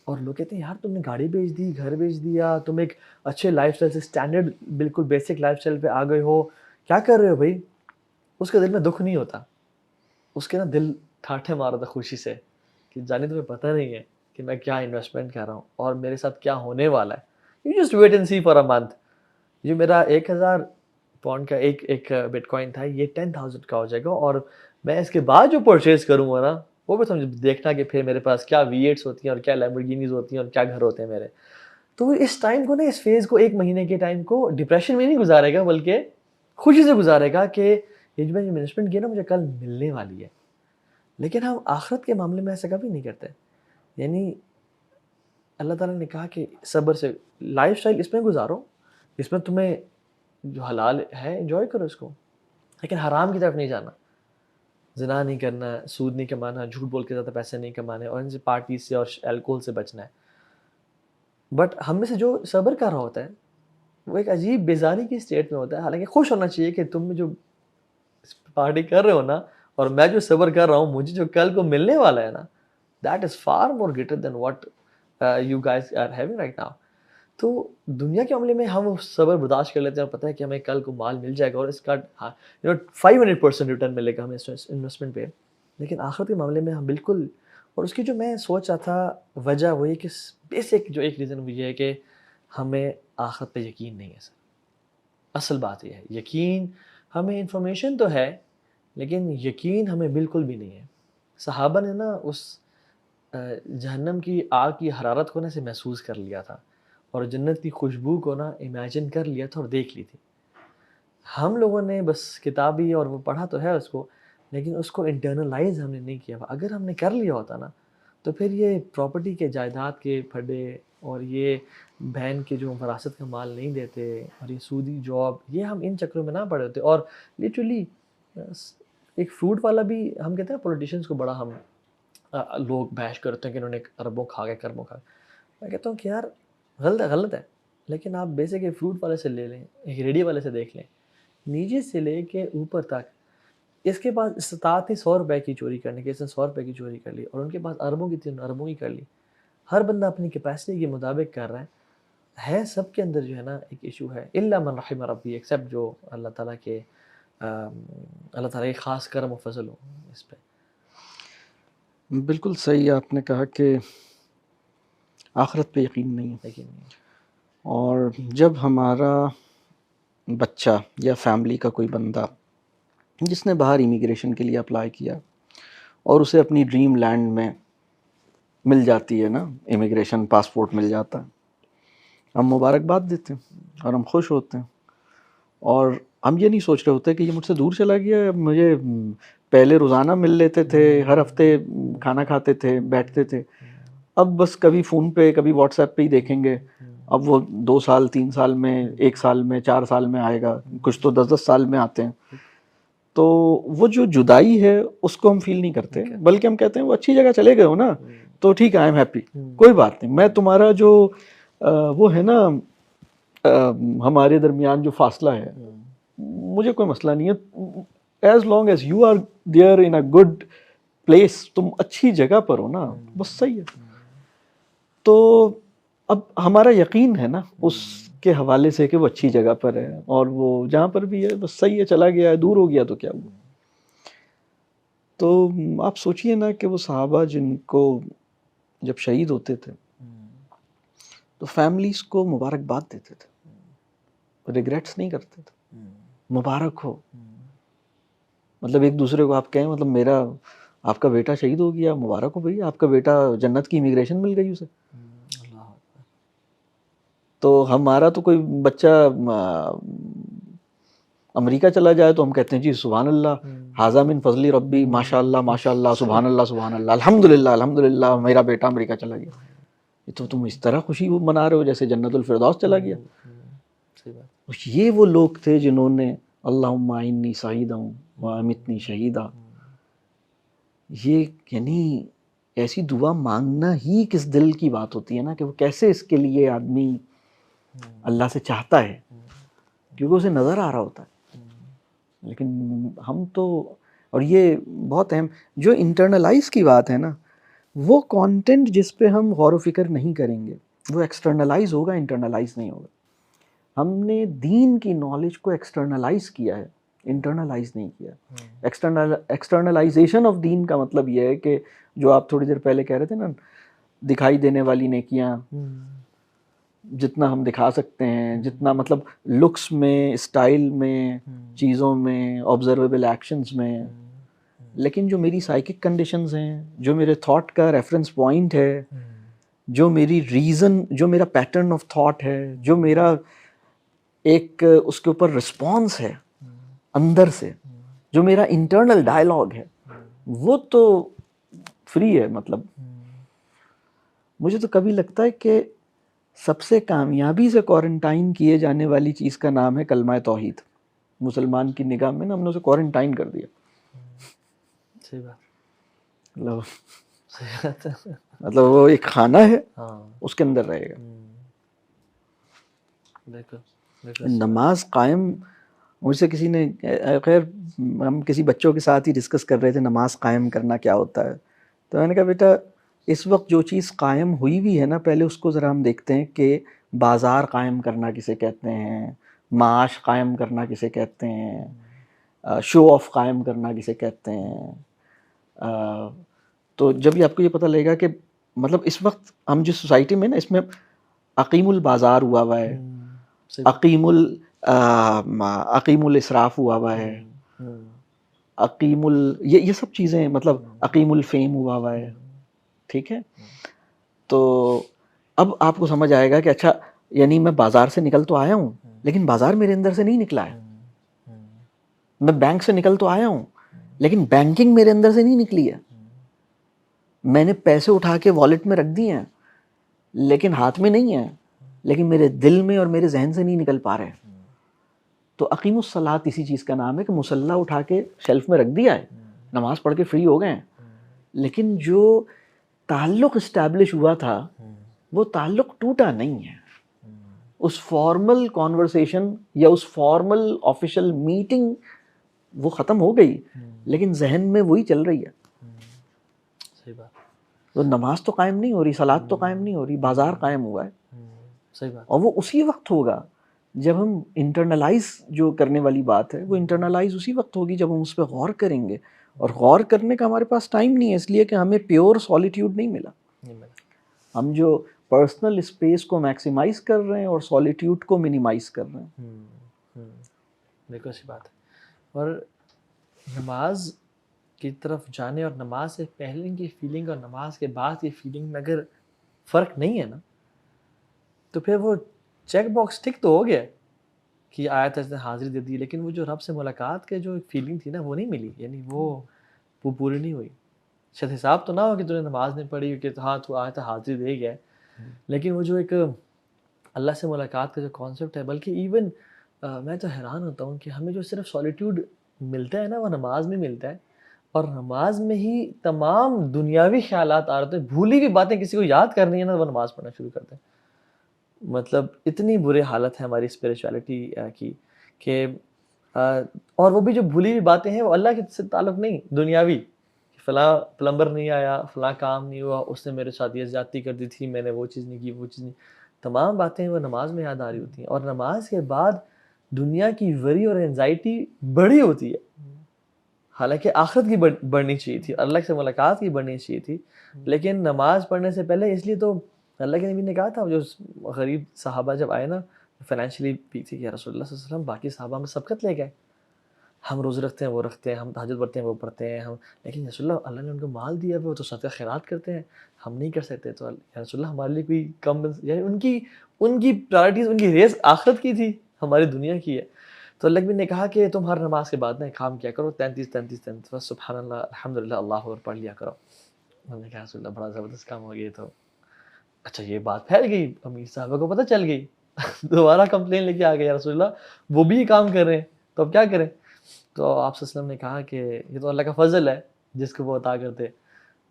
اور لوگ کہتے ہیں یار تم نے گاڑی بیچ دی, گھر بیچ دیا, تم ایک اچھے لائف اسٹائل سے اسٹینڈرڈ بالکل بیسک لائف اسٹائل پہ آ گئے ہو, کیا کر رہے ہو بھائی. اس کے دل میں دکھ نہیں ہوتا, اس کے نا دل ٹھاٹھے مار رہا تھا خوشی سے کہ جانے تمہیں پتہ نہیں ہے کہ میں کیا انویسٹمنٹ کر رہا ہوں اور میرے ساتھ کیا ہونے والا ہے. You just wait and see for a month. جو میرا 1000 پاؤنڈ کا ایک بٹ کوائن تھا, یہ 10,000 کا ہو جائے گا, اور میں اس کے بعد جو پرچیز کروں گا نا, وہ بھی تم دیکھنا کہ پھر میرے پاس کیا V8s ہوتی ہیں اور کیا لیمبورگینیز ہوتی ہیں اور کیا گھر ہوتے ہیں میرے. تو اس ٹائم کو نا, اس فیز کو, 1 مہینے کے ٹائم کو ڈپریشن میں نہیں گزارے گا, بلکہ خوشی سے گزارے گا کہ یہ جو میں نے انویسٹمنٹ کیا نا مجھے کل ملنے والی ہے. لیکن ہم آخرت کے معاملے میں ایسا کبھی نہیں کرتے. یعنی اللہ تعالیٰ نے کہا کہ صبر سے لائف اسٹائل اس میں گزارو, اس میں تمہیں جو حلال ہے انجوائے کرو اس کو, لیکن حرام کی طرف نہیں جانا. زنا نہیں کرنا, سود نہیں کمانا, جھوٹ بول کے زیادہ پیسے نہیں کمانے, اور ان سے پارٹی سے اور الکوہل سے بچنا ہے. بٹ ہم میں سے جو صبر کر رہا ہوتا ہے وہ ایک عجیب بیزاری کی اسٹیٹ میں ہوتا ہے. حالانکہ خوش ہونا چاہیے کہ تم جو پارٹی کر رہے ہو نا, اور میں جو صبر کر رہا ہوں, مجھے جو کل کو ملنے والا ہے نا, that is far more greater than what you guys are having right now. تو دنیا کے معاملے میں ہم صبر برداشت کر لیتے ہیں اور پتہ ہے کہ ہمیں کل کو مال مل جائے گا اور اس کا 500% ریٹرن ملے گا ہمیں انویسٹمنٹ پہ. لیکن آخرت کے معاملے میں ہم بالکل, اور اس کی جو میں سوچ رہا تھا وجہ وہ یہ کہ بیسک جو ایک ریزن وہ یہ ہے کہ ہمیں آخرت پہ یقین نہیں ہے سر. اصل بات یہ ہے, یقین ہمیں انفارمیشن تو ہے لیکن یقین ہمیں بالکل بھی نہیں ہے. صحابہ نے نا اس جہنم کی آگ کی حرارت کو نا سے محسوس کر لیا تھا, اور جنت کی خوشبو کو نا امیجن کر لیا تھا اور دیکھ لی تھی. ہم لوگوں نے بس کتابی اور وہ پڑھا تو ہے اس کو، لیکن اس کو انٹرنلائز ہم نے نہیں کیا. اگر ہم نے کر لیا ہوتا نا تو پھر یہ پراپرٹی کے جائیداد کے پھڈے اور یہ بہن کے جو وراثت کا مال نہیں دیتے اور یہ سودی جاب، یہ ہم ان چکروں میں نہ پڑے ہوتے. اور لٹرلی ایک فروٹ والا بھی، ہم کہتے ہیں پولیٹیشینس کو بڑا ہم لوگ بحث کرتے ہیں کہ انہوں نے اربوں کھا گئے کرموں کھا گئے. میں کہتا ہوں کہ یار غلط ہے، لیکن آپ بیسک ایک فروٹ والے سے لے لیں، ایک ریڈی والے سے دیکھ لیں، نیچے سے لے کے اوپر تک اس کے پاس استطاعت تھی 100 روپے کی چوری کرنے کی، اس نے 100 روپے کی چوری کر لی، اور ان کے پاس اربوں کی تھی، اربوں کی کر لی. ہر بندہ اپنی کیپیسٹی کے مطابق کر رہا ہے. سب کے اندر جو ہے نا ایک ایشو ہے، الا من رحم ربی، ایکسیپٹ جو اللہ تعالیٰ کے اللہ تعالیٰ کے خاص کرم و فضل ہو اس پہ. بالکل صحیح آپ نے کہا کہ آخرت پہ یقین نہیں ہے. لیکن اور جب ہمارا بچہ یا فیملی کا کوئی بندہ جس نے باہر امیگریشن کے لیے اپلائی کیا اور اسے اپنی ڈریم لینڈ میں مل جاتی ہے نا امیگریشن پاسپورٹ مل جاتا ہے، ہم مبارکباد دیتے ہیں اور ہم خوش ہوتے ہیں، اور ہم یہ نہیں سوچ رہے ہوتے کہ یہ مجھ سے دور چلا گیا. مجھے پہلے روزانہ مل لیتے تھے، ہر ہفتے کھانا کھاتے تھے، بیٹھتے تھے، اب بس کبھی فون پہ کبھی واٹس ایپ پہ ہی دیکھیں گے. اب وہ 2 سال 3 سال میں 1 سال میں 4 سال میں آئے گا، کچھ تو 10 سال میں آتے ہیں. تو وہ جو جدائی ہے اس کو ہم فیل نہیں کرتے، بلکہ ہم کہتے ہیں وہ اچھی جگہ چلے گئے ہو نا تو ٹھیک ہے، آئی ایم ہیپی، کوئی بات نہیں. میں تمہارا جو وہ ہے نا ہمارے درمیان جو فاصلہ ہے، مجھے کوئی مسئلہ نہیں ہے، as long as you are there in a good place, تم اچھی جگہ پر ہو نا، بس صحیح ہے. تو اب ہمارا یقین ہے نا اس کے حوالے سے کہ وہ اچھی جگہ پر ہے، اور وہ جہاں پر بھی ہے بس صحیح ہے، چلا گیا ہے، دور ہو گیا تو کیا ہوا. تو آپ سوچئے نا کہ وہ صحابہ جن کو جب شہید ہوتے تھے تو فیملیز کو مبارکباد دیتے تھے، ریگریٹس نہیں کرتے تھے، مبارک ہو. مطلب ایک دوسرے کو آپ کہیں مطلب آپ کا بیٹا شہید ہو گیا، مبارک ہو بھئی، آپ کا بیٹا جنت کی امیگریشن مل گئی اسے. تو ہمارا تو کوئی بچہ امریکہ چلا جائے تو ہم کہتے ہیں جی سبحان اللہ، ھذا من فضل ربی، ماشاء اللہ سبحان اللہ الحمدللہ الحمدللہ میرا بیٹا امریکہ چلا گیا. تو تم اس طرح خوشی منا رہے ہو جیسے جنت الفردوس چلا گیا. یہ وہ لوگ تھے جنہوں نے اللہم اعنی شہیدا واmitنی شہیدا، یہ یعنی ایسی دعا مانگنا ہی کس دل کی بات ہوتی ہے نا، کہ وہ کیسے اس کے لیے آدمی اللہ سے چاہتا ہے، کیونکہ اسے نظر آ رہا ہوتا ہے. لیکن ہم تو، اور یہ بہت اہم جو انٹرنلائز کی بات ہے نا، وہ کانٹینٹ جس پہ ہم غور و فکر نہیں کریں گے وہ ایکسٹرنلائز ہوگا، انٹرنلائز نہیں ہوگا. ہم نے دین کی نالج کو ایکسٹرنلائز کیا ہے، انٹرنلائز نہیں کیا. ایکسٹرنلائزیشن آف دین کا مطلب یہ ہے کہ جو آپ تھوڑی دیر پہلے کہہ رہے تھے نا، دکھائی دینے والی نیکیاں جتنا ہم دکھا سکتے ہیں، جتنا مطلب لکس میں، اسٹائل میں، چیزوں میں، آبزرویبل ایکشنز میں، لیکن جو میری سائیکک کنڈیشنز ہیں، جو میرے تھاٹ کا ریفرنس پوائنٹ ہے، جو میری ریزن، جو میرا پیٹرن آف تھاٹ ہے، جو میرا ایک اس کے اوپر رسپانس ہے اندر سے، جو میرا انٹرنل ڈائلاگ ہے، وہ تو فری ہے. مطلب مجھے تو کبھی لگتا ہے کہ سب سے کامیابی سے کوارنٹائن کیے جانے والی چیز کا نام ہے کلمہ توحید. مسلمان کی نگاہ میں نا ہم نے اسے کوارنٹائن کر دیا. صحیح بات، مطلب وہ ایک خانہ ہے، اس کے اندر رہے گا. نماز قائم، مجھ سے کسی نے، خیر ہم کسی بچوں کے ساتھ ہی ڈسکس کر رہے تھے نماز قائم کرنا کیا ہوتا ہے، تو میں نے کہا بیٹا اس وقت جو چیز قائم ہوئی بھی ہے نا، پہلے اس کو ذرا ہم دیکھتے ہیں کہ بازار قائم کرنا کسے کہتے ہیں، معاش قائم کرنا کسے کہتے ہیں، شو آف قائم کرنا کسے کہتے ہیں. تو جب یہ آپ کو یہ پتہ لگے گا کہ مطلب اس وقت ہم جس سوسائٹی میں نا، اس میں عقیم البازار ہوا ہوا ہے، عقیم الاسراف ہوا ہے، یہ سب چیزیں، مطلب عقیم الفیم ہوا ہے. ٹھیک ہے، تو اب آپ کو سمجھ آئے گا کہ اچھا یعنی میں بازار سے نکل تو آیا ہوں لیکن بازار میرے اندر سے نہیں نکلا ہے. میں بینک سے نکل تو آیا ہوں لیکن بینکنگ میرے اندر سے نہیں نکلی ہے. میں نے پیسے اٹھا کے والیٹ میں رکھ دیے ہیں لیکن ہاتھ میں نہیں ہیں, لیکن میرے دل میں اور میرے ذہن سے نہیں نکل پا رہے. تو اقیم الصلاۃ اسی چیز کا نام ہے کہ مصلی اٹھا کے شیلف میں رکھ دیا ہے, نماز پڑھ کے فری ہو گئے ہیں, لیکن جو تعلق اسٹیبلش ہوا تھا وہ تعلق ٹوٹا نہیں ہے. اس فارمل کانورسیشن یا اس فارمل آفیشیل میٹنگ وہ ختم ہو گئی لیکن ذہن میں وہی چل رہی ہے. صحیح بات. تو نماز تو قائم نہیں ہو رہی, صلاۃ تو قائم نہیں ہو رہی, بازار قائم ہوا ہے. صحیح بات. اور وہ اسی وقت ہوگا جب ہم انٹرنلائز جو کرنے والی بات ہے وہ انٹرنلائز اسی وقت ہوگی جب ہم اس پہ غور کریں گے. اور غور کرنے کا ہمارے پاس ٹائم نہیں ہے اس لیے کہ ہمیں پیور سولیٹیوڈ نہیں ملا. ہم جو پرسنل اسپیس کو میکسیمائز کر رہے ہیں اور سولیٹیوڈ کو منیمائز کر رہے ہیں. بالکل اچھی بات ہے. اور نماز کی طرف جانے اور نماز سے پہلے کی فیلنگ اور نماز کے بعد کی فیلنگ میں اگر فرق نہیں ہے نا تو پھر وہ چیک باکس ٹک تو ہو گیا کہ آیت نے حاضری دے دی, لیکن وہ جو رب سے ملاقات کے جو فیلنگ تھی نا وہ نہیں ملی, یعنی وہ پوری نہیں ہوئی. شاید حساب تو نہ ہو کہ تو نے نماز نہیں پڑھی کہ ہاں تو آیت حاضری دے گیا, لیکن وہ جو ایک اللہ سے ملاقات کا جو کانسیپٹ ہے, بلکہ ایون میں تو حیران ہوتا ہوں کہ ہمیں جو صرف سولیٹیوڈ ملتا ہے نا وہ نماز میں ملتا ہے, اور نماز میں ہی تمام دنیاوی خیالات آ رہے ہیں. بھولی ہوئی باتیں کسی کو یاد کرنی ہے نا وہ نماز پڑھنا شروع کرتے ہیں. مطلب اتنی بری حالت ہے ہماری اسپریچولیٹی کی کہ اور وہ بھی جو بھولی ہوئی باتیں ہیں وہ اللہ کے سے تعلق نہیں, دنیاوی, فلاں پلمبر نہیں آیا, فلاں کام نہیں ہوا, اس نے میرے ساتھ یہ زیادتی کر دی تھی, میں نے وہ چیز نہیں کی, وہ چیز نہیں. تمام باتیں وہ نماز میں یاد آ رہی ہوتی ہیں. اور نماز کے بعد دنیا کی وری اور انزائٹی بڑی ہوتی ہے, حالانکہ آخرت کی بڑھنی چاہیے تھی, اللہ سے ملاقات کی بڑھنی چاہیے تھی, لیکن نماز پڑھنے سے پہلے اس لیے تو اللہ کے نبی نے کہا تھا, جو غریب صحابہ جب آئے نا فائنینشلی ویک تھی, کہ رسول اللہ صلی اللہ علیہ وسلم باقی صحابہ میں سبقت لے گئے, ہم روزے رکھتے ہیں وہ رکھتے ہیں, ہم تہجد پڑھتے ہیں وہ پڑھتے ہیں, ہم لیکن رسول اللہ نے ان کو مال دیا وہ تو صدقہ خیرات کرتے ہیں, ہم نہیں کر سکتے. تو یا رسول اللہ ہمارے لیے کوئی کم, یعنی ان کی پرائرٹیز, ان کی ریس آخرت کی تھی, ہماری دنیا کی ہے. تو اللہ بھی نے کہا کہ تم ہر نماز کے بعد نا کام کیا کرو 33 سبحان اللہ الحمدللہ اللہ اکبر پڑھ لیا کرو. میں نے کہا رسول اللہ بڑا زبردست کام ہو گیا. تو اچھا یہ بات پھیل گئی, امیر صاحبہ کو پتہ چل گئی, دوبارہ کمپلین لے کے آ گئے, یا رسول اللہ وہ بھی یہ کام کر رہے ہیں تو اب کیا کریں. تو آپ صلی اللہ علیہ وسلم نے کہا کہ یہ تو اللہ کا فضل ہے جس کو وہ عطا کرتے.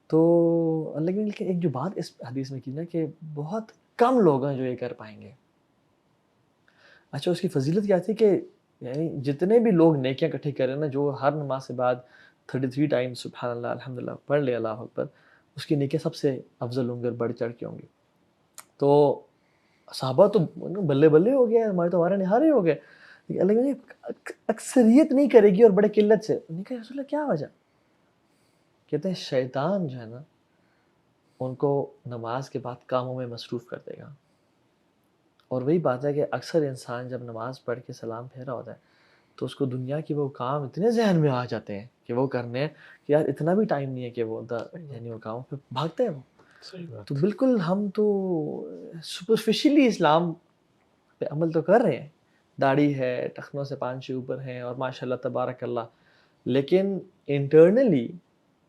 تو اللہ کے ایک جو بات اس حدیث میں کی نا کہ بہت کم لوگ ہیں جو یہ کر پائیں گے. اچھا اس کی فضیلت کیا تھی کہ یعنی جتنے بھی لوگ نیکیاں اکٹھی کریں نا, جو ہر نماز کے بعد 33 ٹائم سبحان اللہ الحمدللہ پڑھ لے اللہ اکبر, اس کی نیکیاں سب سے افضل ہوں گے اور بڑھ چڑھ کے ہوں گی. تو صحابہ تو بلے بلے ہو گئے, ہمارے نہارے ہو گئے. اللہ نے اکثریت نہیں کرے گی اور بڑے قلت سے. انہوں نے کہا رسول اللہ کیا وجہ؟ کہتے ہیں شیطان جو ہے نا ان کو نماز کے بعد کاموں میں مصروف کر دے گا. اور وہی بات ہے کہ اکثر انسان جب نماز پڑھ کے سلام پھیرا ہوتا ہے تو اس کو دنیا کی وہ کام اتنے ذہن میں آ جاتے ہیں کہ وہ کرنے ہیں کہ یار اتنا بھی ٹائم نہیں ہے کہ وہ یعنی وہ کام پہ بھاگتے ہیں وہ. تو بالکل ہم تو سپرفیشلی اسلام پہ عمل تو کر رہے ہیں, داڑھی ہے, ٹخنوں سے 5 اوپر ہیں اور ماشاء اللہ تبارک اللہ, لیکن انٹرنلی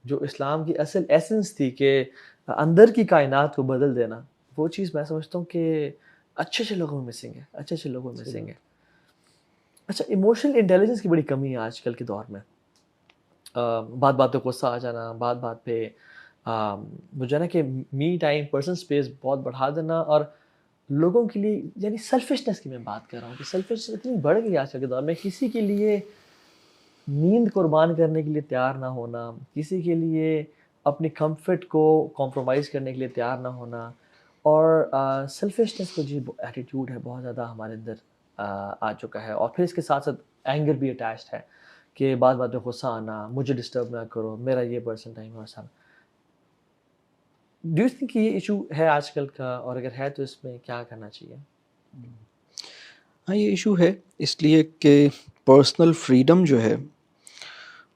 جو اسلام کی اصل ایسنس تھی کہ اندر کی کائنات کو بدل دینا, وہ چیز میں سمجھتا ہوں کہ اچھے لوگوں میں مسنگ ہے, اچھے لوگوں میں مسنگ ہے. اچھا ایموشنل انٹیلیجنس کی بڑی کمی ہے آج کل کے دور میں. بات پہ غصہ آ جانا, بات پہ مجھے نا کہ می ٹائم پرسنل اسپیس بہت بڑھا دینا, اور لوگوں کے لیے یعنی سیلفشنس کی میں بات کر رہا ہوں کہ سیلفشنس اتنی بڑھ گئی آج کل کے دور میں. کسی کے لیے نیند قربان کرنے کے لیے تیار نہ ہونا, کسی کے لیے اپنی کمفرٹ کو کمپرومائز کرنے کے لیے تیار نہ ہونا, اور سیلفشنس کا جو ایٹیٹیوڈ ہے بہت زیادہ ہمارے اندر آ چکا ہے. اور پھر اس کے ساتھ ساتھ اینگر بھی اٹیچڈ ہے کہ بات پہ غصہ آنا, مجھے ڈسٹرب نہ کرو, میرا یہ پرسن ٹائم ہے ویسا. ڈو یو تھنک کہ یہ ایشو ہے آج کل کا, اور اگر ہے تو اس میں کیا کرنا چاہیے؟ ہاں یہ ایشو ہے اس لیے کہ پرسنل فریڈم جو ہے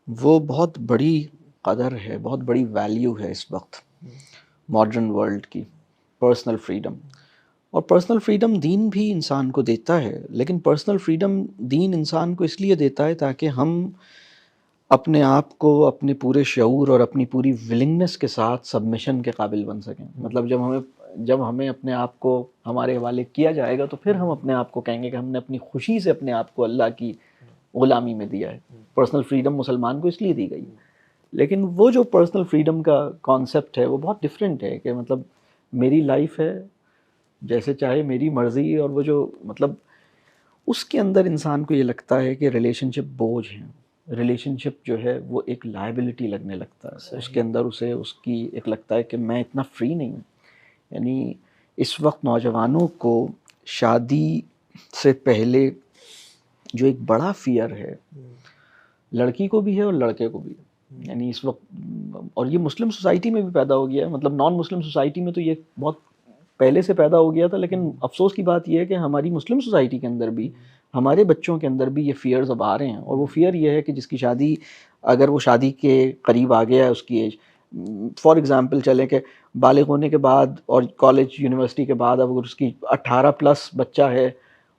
وہ بہت بڑی قدر ہے, بہت بڑی ویلیو ہے اس وقت ماڈرن ورلڈ کی, پرسنل فریڈم. اور پرسنل فریڈم دین بھی انسان کو دیتا ہے، لیکن پرسنل فریڈم دین انسان کو اس لیے دیتا ہے تاکہ ہم اپنے آپ کو اپنے پورے شعور اور اپنی پوری ولنگنس کے ساتھ سبمیشن کے قابل بن سکیں. مطلب جب ہمیں اپنے آپ کو ہمارے حوالے کیا جائے گا تو پھر ہم اپنے آپ کو کہیں گے کہ ہم نے اپنی خوشی سے اپنے آپ کو اللہ کی غلامی میں دیا ہے. پرسنل فریڈم مسلمان کو اس لیے دی گئی. لیکن وہ جو پرسنل فریڈم کا کانسیپٹ ہے وہ بہت ڈفرینٹ ہے کہ مطلب میری لائف ہے جیسے چاہے میری مرضی، اور وہ جو مطلب اس کے اندر انسان کو یہ لگتا ہے کہ ریلیشن شپ بوجھ ہیں، ریلیشن شپ جو ہے وہ ایک لائبلٹی لگنے لگتا ہے. اس کے اندر اسے اس کی ایک لگتا ہے کہ میں اتنا فری نہیں ہوں. یعنی اس وقت نوجوانوں کو شادی سے پہلے جو ایک بڑا فیئر ہے، لڑکی کو بھی ہے اور لڑکے کو بھی ہے. یعنی اس وقت، اور یہ مسلم سوسائٹی میں بھی پیدا ہو گیا ہے، مطلب نان مسلم سوسائٹی میں تو یہ بہت پہلے سے پیدا ہو گیا تھا، لیکن افسوس کی بات یہ ہے کہ ہماری مسلم سوسائٹی کے اندر بھی ہمارے بچوں کے اندر بھی یہ فیئرز اب آ رہے ہیں. اور وہ فیئر یہ ہے کہ جس کی شادی، اگر وہ شادی کے قریب آ گیا ہے اس کی ایج، فار ایگزامپل چلیں کہ بالغ ہونے کے بعد اور کالج یونیورسٹی کے بعد اب اگر اس کی 18+ بچہ ہے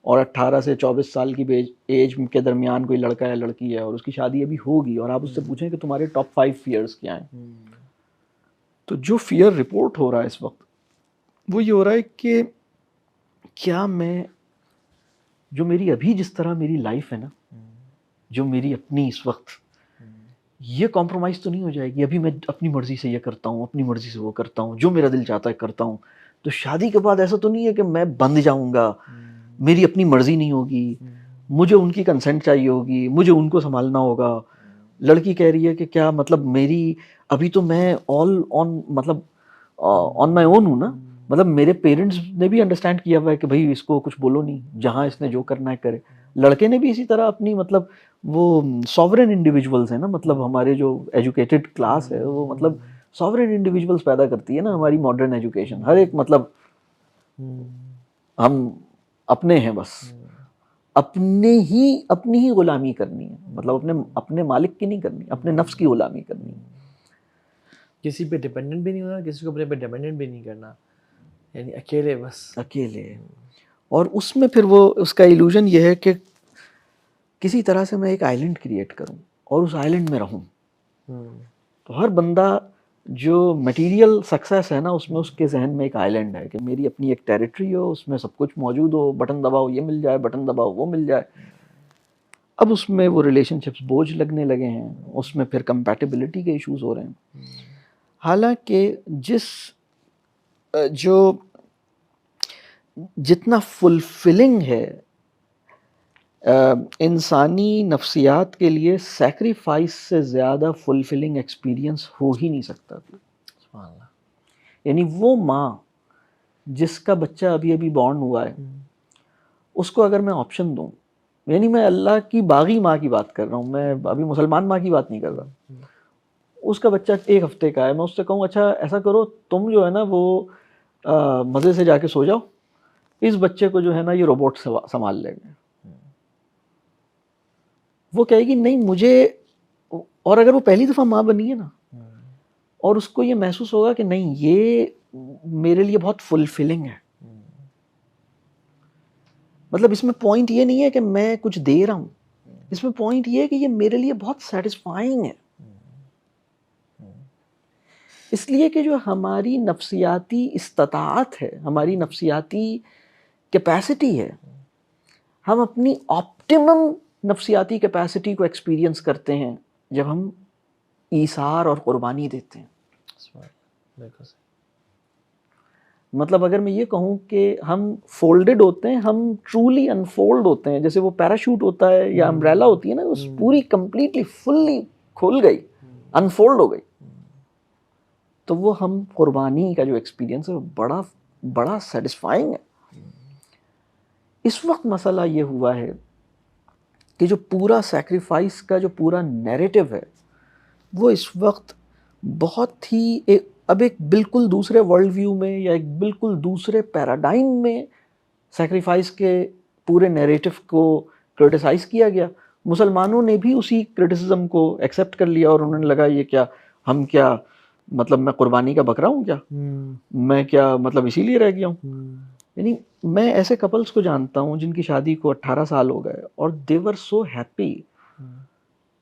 اور 18 سے 24 سال کی ایج کے درمیان کوئی لڑکا ہے لڑکی ہے اور اس کی شادی ابھی ہوگی، اور آپ اس سے پوچھیں کہ تمہارے ٹاپ 5 فیئرز کیا ہیں، تو جو فیئر رپورٹ ہو رہا ہے اس وقت وہ یہ ہو رہا ہے کہ کیا میں جو میری ابھی جس طرح میری لائف ہے نا، جو میری اپنی اس وقت، یہ کمپرومائز تو نہیں ہو جائے گی. ابھی میں اپنی مرضی سے یہ کرتا ہوں، اپنی مرضی سے وہ کرتا ہوں، جو میرا دل چاہتا ہے کرتا ہوں. تو شادی کے بعد ایسا تو نہیں ہے کہ میں بندھ جاؤں گا، میری اپنی مرضی نہیں ہوگی، مجھے ان کی کنسنٹ چاہیے ہوگی، مجھے ان کو سنبھالنا ہوگا. لڑکی کہہ رہی ہے کہ کیا مطلب میری ابھی تو میں آل آن مطلب آن مائی اون ہوں نا، مطلب میرے پیرنٹس نے بھی انڈرسٹینڈ کیا ہوا ہے کہ بھائی اس کو کچھ بولو نہیں، جہاں اس نے جو کرنا ہے کرے. لڑکے نے بھی اسی طرح اپنی مطلب وہ ساورن انڈیویجولس ہیں نا، مطلب ہمارے جو ایجوکیٹڈ کلاس ہے وہ مطلب ساورن انڈیویجولس پیدا کرتی ہے نا ہماری ماڈرن ایجوکیشن. ہر ایک مطلب ہم اپنے ہیں، بس اپنی ہی غلامی کرنی ہے، مطلب اپنے مالک کی نہیں کرنی، اپنے نفس کی غلامی کرنی ہے. کسی پہ ڈپینڈنٹ بھی نہیں ہونا، کسی کو اپنے پہ ڈپینڈنٹ بھی نہیں کرنا، یعنی اکیلے، بس اکیلے. اور اس میں پھر وہ اس کا ایلوژن یہ ہے کہ کسی طرح سے میں ایک آئلینڈ کریٹ کروں اور اس آئلینڈ میں رہوں. تو ہر بندہ جو مٹیریل سکسیس ہے نا، اس میں اس کے ذہن میں ایک آئلینڈ ہے کہ میری اپنی ایک ٹیریٹری ہو، اس میں سب کچھ موجود ہو، بٹن دباؤ یہ مل جائے، بٹن دباؤ وہ مل جائے. اب اس میں وہ ریلیشن شپس بوجھ لگنے لگے ہیں، اس میں پھر کمپیٹیبلٹی کے ایشوز ہو رہے ہیں. حالانکہ جتنا فلفلنگ ہے انسانی نفسیات کے لیے، سیکریفائس سے زیادہ فلفلنگ ایکسپیرینس ہو ہی نہیں سکتا. یعنی وہ ماں جس کا بچہ ابھی بورن ہوا ہے، اس کو اگر میں آپشن دوں، یعنی میں اللہ کی باغی ماں کی بات کر رہا ہوں، میں ابھی مسلمان ماں کی بات نہیں کر رہا، اس کا بچہ 1 ہفتے کا ہے، میں اس سے کہوں اچھا ایسا کرو تم جو ہے نا وہ مزے سے جا کے سو جاؤ، اس بچے کو جو ہے نا یہ روبوٹ سنبھال لے گا. وہ کہے گی نہیں مجھے، اور اگر وہ پہلی دفعہ ماں بنی ہے نا اور اس کو یہ محسوس ہوگا کہ نہیں یہ میرے لیے بہت فلفلنگ ہے، مطلب اس میں پوائنٹ یہ نہیں ہے کہ میں کچھ دے رہا ہوں، اس میں پوائنٹ یہ ہے کہ یہ میرے لیے بہت سیٹسفائنگ ہے. اس لیے کہ جو ہماری نفسیاتی استطاعت ہے، ہماری نفسیاتی کیپیسٹی ہے، ہم اپنی آپٹیمم نفسیاتی کیپیسٹی کو ایکسپیرینس کرتے ہیں جب ہم ایثار اور قربانی دیتے ہیں. مطلب اگر میں یہ کہوں کہ ہم فولڈڈ ہوتے ہیں، ہم ٹرولی انفولڈ ہوتے ہیں، جیسے وہ پیراشوٹ ہوتا ہے یا امبریلا ہوتی ہے نا، اس پوری کمپلیٹلی فلی کھل گئی، انفولڈ ہو گئی، تو وہ ہم قربانی کا جو ایکسپیرینس ہے وہ بڑا سیٹسفائنگ ہے. اس وقت مسئلہ یہ ہوا ہے کہ جو پورا سیکریفائس کا جو پورا نیریٹو ہے وہ اس وقت بہت ہی اب ایک بالکل دوسرے ورلڈ ویو میں یا ایک بالکل دوسرے پیراڈائم میں سیکریفائس کے پورے نیریٹو کو کرٹیسائز کیا گیا. مسلمانوں نے بھی اسی کرٹیسزم کو ایکسیپٹ کر لیا اور انہوں نے لگا یہ کیا مطلب میں قربانی کا بکرا ہوں کیا، میں کیا مطلب اسی لیے رہ گیا ہوں. یعنی میں ایسے کپلس کو جانتا ہوں جن کی شادی کو 18 سال ہو گئے اور they were so happy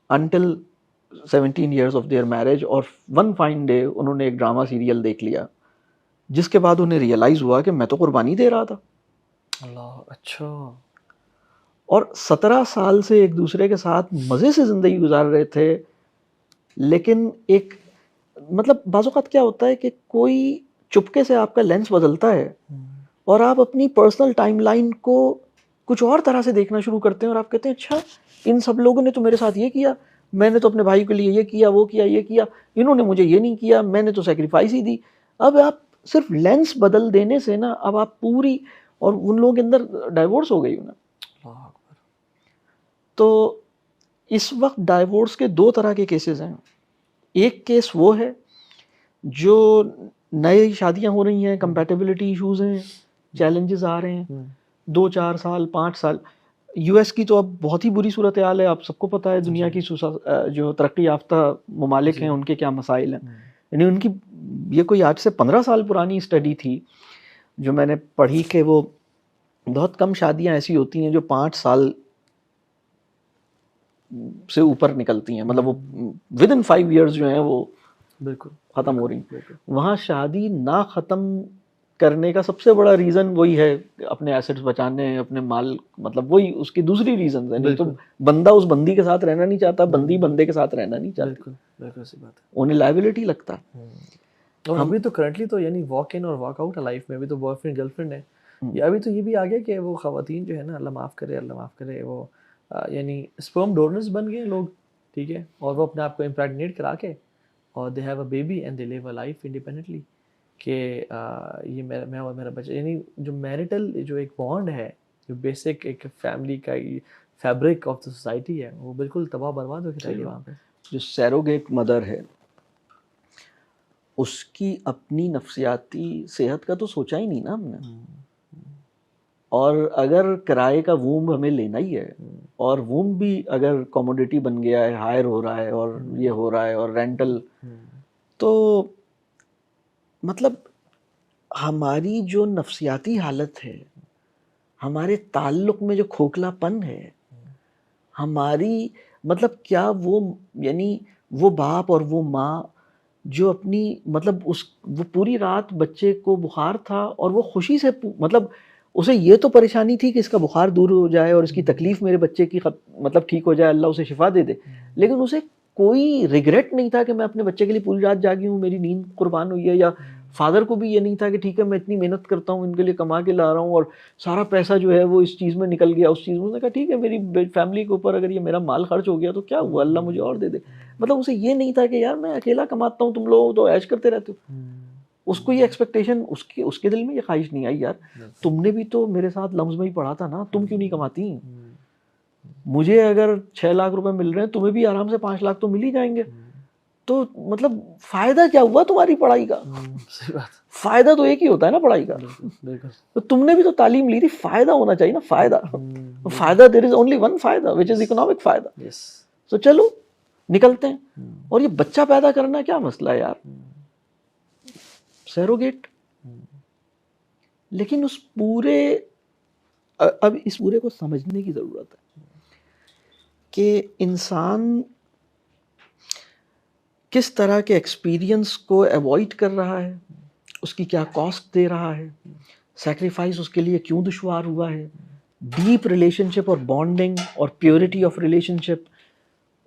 until 17 years of their marriage, اور one fine day انہوں نے ایک ڈرامہ سیریل دیکھ لیا جس کے بعد انہیں ریئلائز ہوا کہ میں تو قربانی دے رہا تھا. اللہ اچھا. اور 17 سال سے ایک دوسرے کے ساتھ مزے سے زندگی گزار رہے تھے, لیکن ایک مطلب بعض اوقات کیا ہوتا ہے کہ کوئی چپکے سے آپ کا لینس بدلتا ہے اور آپ اپنی پرسنل ٹائم لائن کو کچھ اور طرح سے دیکھنا شروع کرتے ہیں اور آپ کہتے ہیں اچھا ان سب لوگوں نے تو میرے ساتھ یہ کیا, میں نے تو اپنے بھائی کے لیے یہ کیا, وہ کیا, یہ کیا, انہوں نے مجھے یہ نہیں کیا, میں نے تو سیکریفائس ہی دی. اب آپ صرف لینس بدل دینے سے نا اب آپ پوری, اور ان لوگوں کے اندر ڈائیورس ہو گئی انہیں. تو اس وقت ڈائیورس کے 2 طرح کے کیسز ہیں. ایک کیس وہ ہے جو نئے شادیاں ہو رہی ہیں, کمپیٹیبلٹی ایشوز ہیں, چیلنجز آ رہے ہیں, 2-4 سال 5 سال. یو ایس کی تو اب بہت ہی بری صورتحال ہے, آپ سب کو پتہ ہے دنیا کی جو ترقی یافتہ ممالک ہیں ان کے کیا مسائل ہیں. یعنی ان کی یہ کوئی آج سے 15 سال پرانی اسٹڈی تھی جو میں نے پڑھی کہ وہ بہت کم شادیاں ایسی ہوتی ہیں جو 5 سال سے اوپر نکلتی ہیں, مطلب وہ ودن 5 ایئرز جو ہیں وہ بالکل ختم ہو رہی ہیں. وہاں شادی نہ ختم کرنے کا سب سے بڑا ریزن وہی ہے اپنے ایسٹس بچانے, اپنے مال, مطلب وہی اس کی دوسری ریزنز ہیں. نہیں تو بندہ اس بندی کے ساتھ رہنا نہیں چاہتا, بندی بندے کے ساتھ رہنا نہیں چاہتی. بالکل بالکل صحیح بات ہے. انہیں لائبلٹی لگتا ہے. اور ابھی تو کرنٹلی تو یعنی واک ان اور واک آؤٹ ہے لائف میں, ابھی تو بوائے فرینڈ گرل فرینڈ ہے, یا ابھی تو یہ بھی آ گیا کہ وہ خواتین جو ہے نا, اللہ معاف کرے وہ یعنی اسپرم ڈونرز بن گئے لوگ, ٹھیک ہے, اور وہ اپنے آپ کو امپریگنیٹ کرا کے اور they have a baby and they live a life independently کہ یہ میں اور میرا بچہ. یعنی جو میرٹل جو ایک بانڈ ہے, جو بیسک ایک فیملی کا فیبرک آف دا سوسائٹی ہے, وہ بالکل تباہ برباد ہو کے رہ گئی وہاں پہ. جو سیروگیٹ مدر ہے اس کی اپنی نفسیاتی صحت کا تو سوچا ہی نہیں نا ہم نے. اور اگر کرائے کا ووم ہمیں لینا ہی ہے, اور ووم بھی اگر کوموڈیٹی بن گیا ہے, ہائر ہو رہا ہے اور یہ ہو رہا ہے اور رینٹل, تو مطلب ہماری جو نفسیاتی حالت ہے, ہمارے تعلق میں جو کھوکھلا پن ہے, ہماری مطلب کیا وہ یعنی وہ باپ اور وہ ماں جو اپنی مطلب وہ پوری رات بچے کو بخار تھا اور وہ خوشی سے مطلب اسے یہ تو پریشانی تھی کہ اس کا بخار دور ہو جائے اور اس کی تکلیف میرے بچے کی مطلب ٹھیک ہو جائے, اللہ اسے شفا دے دے, لیکن اسے کوئی ریگریٹ نہیں تھا کہ میں اپنے بچے کے لیے پوری رات جاگی ہوں, میری نیند قربان ہوئی ہے. یا فادر کو بھی یہ نہیں تھا کہ ٹھیک ہے میں اتنی محنت کرتا ہوں, ان کے لیے کما کے لا رہا ہوں اور سارا پیسہ جو ہے وہ اس چیز میں نکل گیا, اس چیز میں. اس نے کہا ٹھیک ہے میری فیملی کے اوپر اگر یہ میرا مال خرچ ہو گیا تو کیا ہوا, اللہ مجھے اور دے دے. مطلب اسے یہ نہیں تھا کہ یار میں اکیلا کماتا ہوں, تم لوگ تو عیش کرتے رہتے ہو. اس کو یہ ایکسپیکٹیشن, اس کے دل میں یہ خواہش نہیں آئی یار تم نے بھی تو میرے ساتھ لمز میں ہی پڑھا تھا نا, تم کیوں نہیں کماتی. مجھے اگر 6 لاکھ روپے مل رہے ہیں, تمہیں بھی آرام سے 5 لاکھ تو مل ہی جائیں گے. تو مطلب فائدہ کیا ہوا تمہاری پڑھائی کا. فائدہ تو ایک ہی ہوتا ہے نا پڑھائی کا. تو تم نے بھی تو تعلیم لی تھی, فائدہ ہونا چاہیے نا, فائدہ دیر از اونلی ون فائدہ وچ از اکنامک فائدہ. تو چلو نکلتے ہیں. اور یہ بچہ پیدا کرنا کیا مسئلہ ہے یار, سیروگیٹ. لیکن اس پورے اب اس پورے کو سمجھنے کی ضرورت ہے کہ انسان کس طرح کے ایکسپیرینس کو ایوائڈ کر رہا ہے, اس کی کیا کاسٹ دے رہا ہے, سیکریفائس اس کے لیے کیوں دشوار ہوا ہے, ڈیپ ریلیشن شپ اور بانڈنگ اور پیورٹی آف ریلیشن شپ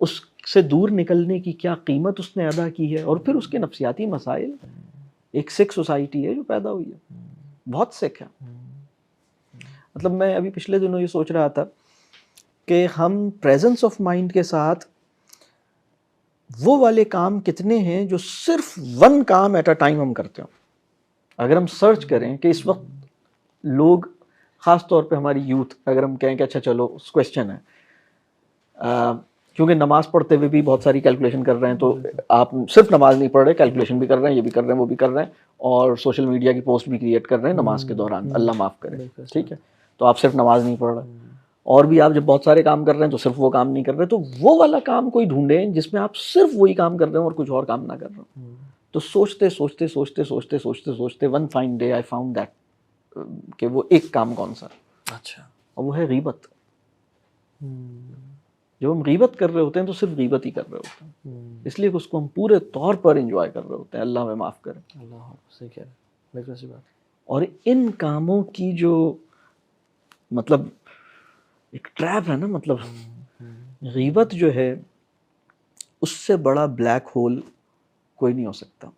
اس سے دور نکلنے کی کیا قیمت اس نے ادا کی ہے, اور پھر اس کے نفسیاتی مسائل. ایک سکھ سوسائٹی ہے جو پیدا ہوئی ہے, بہت سکھ ہے. مطلب میں ابھی پچھلے دنوں یہ سوچ رہا تھا کہ ہم پریزنس آف مائنڈ کے ساتھ وہ والے کام کتنے ہیں جو صرف ون کام ایٹ اے ٹائم ہم کرتے ہوں. اگر ہم سرچ کریں کہ اس وقت لوگ, خاص طور پہ ہماری یوتھ, اگر ہم کہیں کہ اچھا چلو کویسچن ہے, کیونکہ نماز پڑھتے ہوئے بھی بہت ساری کیلکولیشن کر رہے ہیں, تو آپ صرف نماز نہیں پڑھ رہے, کیلکولیشن بھی کر رہے ہیں, یہ بھی کر رہے ہیں, وہ بھی کر رہے ہیں, اور سوشل میڈیا کی پوسٹ بھی کریٹ کر رہے ہیں نماز کے دوران, اللہ معاف کرے, ٹھیک ہے. تو آپ صرف نماز نہیں پڑھ رہے, اور بھی آپ جب بہت سارے کام کر رہے ہیں تو صرف وہ کام نہیں کر رہے. تو وہ والا کام کوئی ڈھونڈیں جس میں آپ صرف وہی کام کر رہے ہیں اور کچھ اور کام نہ کر رہے ہوں. تو سوچتے one fine day I found that کہ وہ ایک کام کون سا ہے، اچھا، اور وہ ہے غیبت. جب ہم غیبت کر رہے ہوتے ہیں تو صرف غیبت ہی کر رہے ہوتے ہیں، اس لیے کہ اس کو ہم پورے طور پر انجوائے کر رہے ہوتے ہیں. اللہ ہمیں معاف کرے. اللہ صحیح کہہ رہے ہیں، بالکل صحیح بات. اور ان کاموں کی جو مطلب ایک ٹریپ ہے نا، مطلب غیبت جو ہے اس سے بڑا بلیک ہول کوئی نہیں ہو سکتا.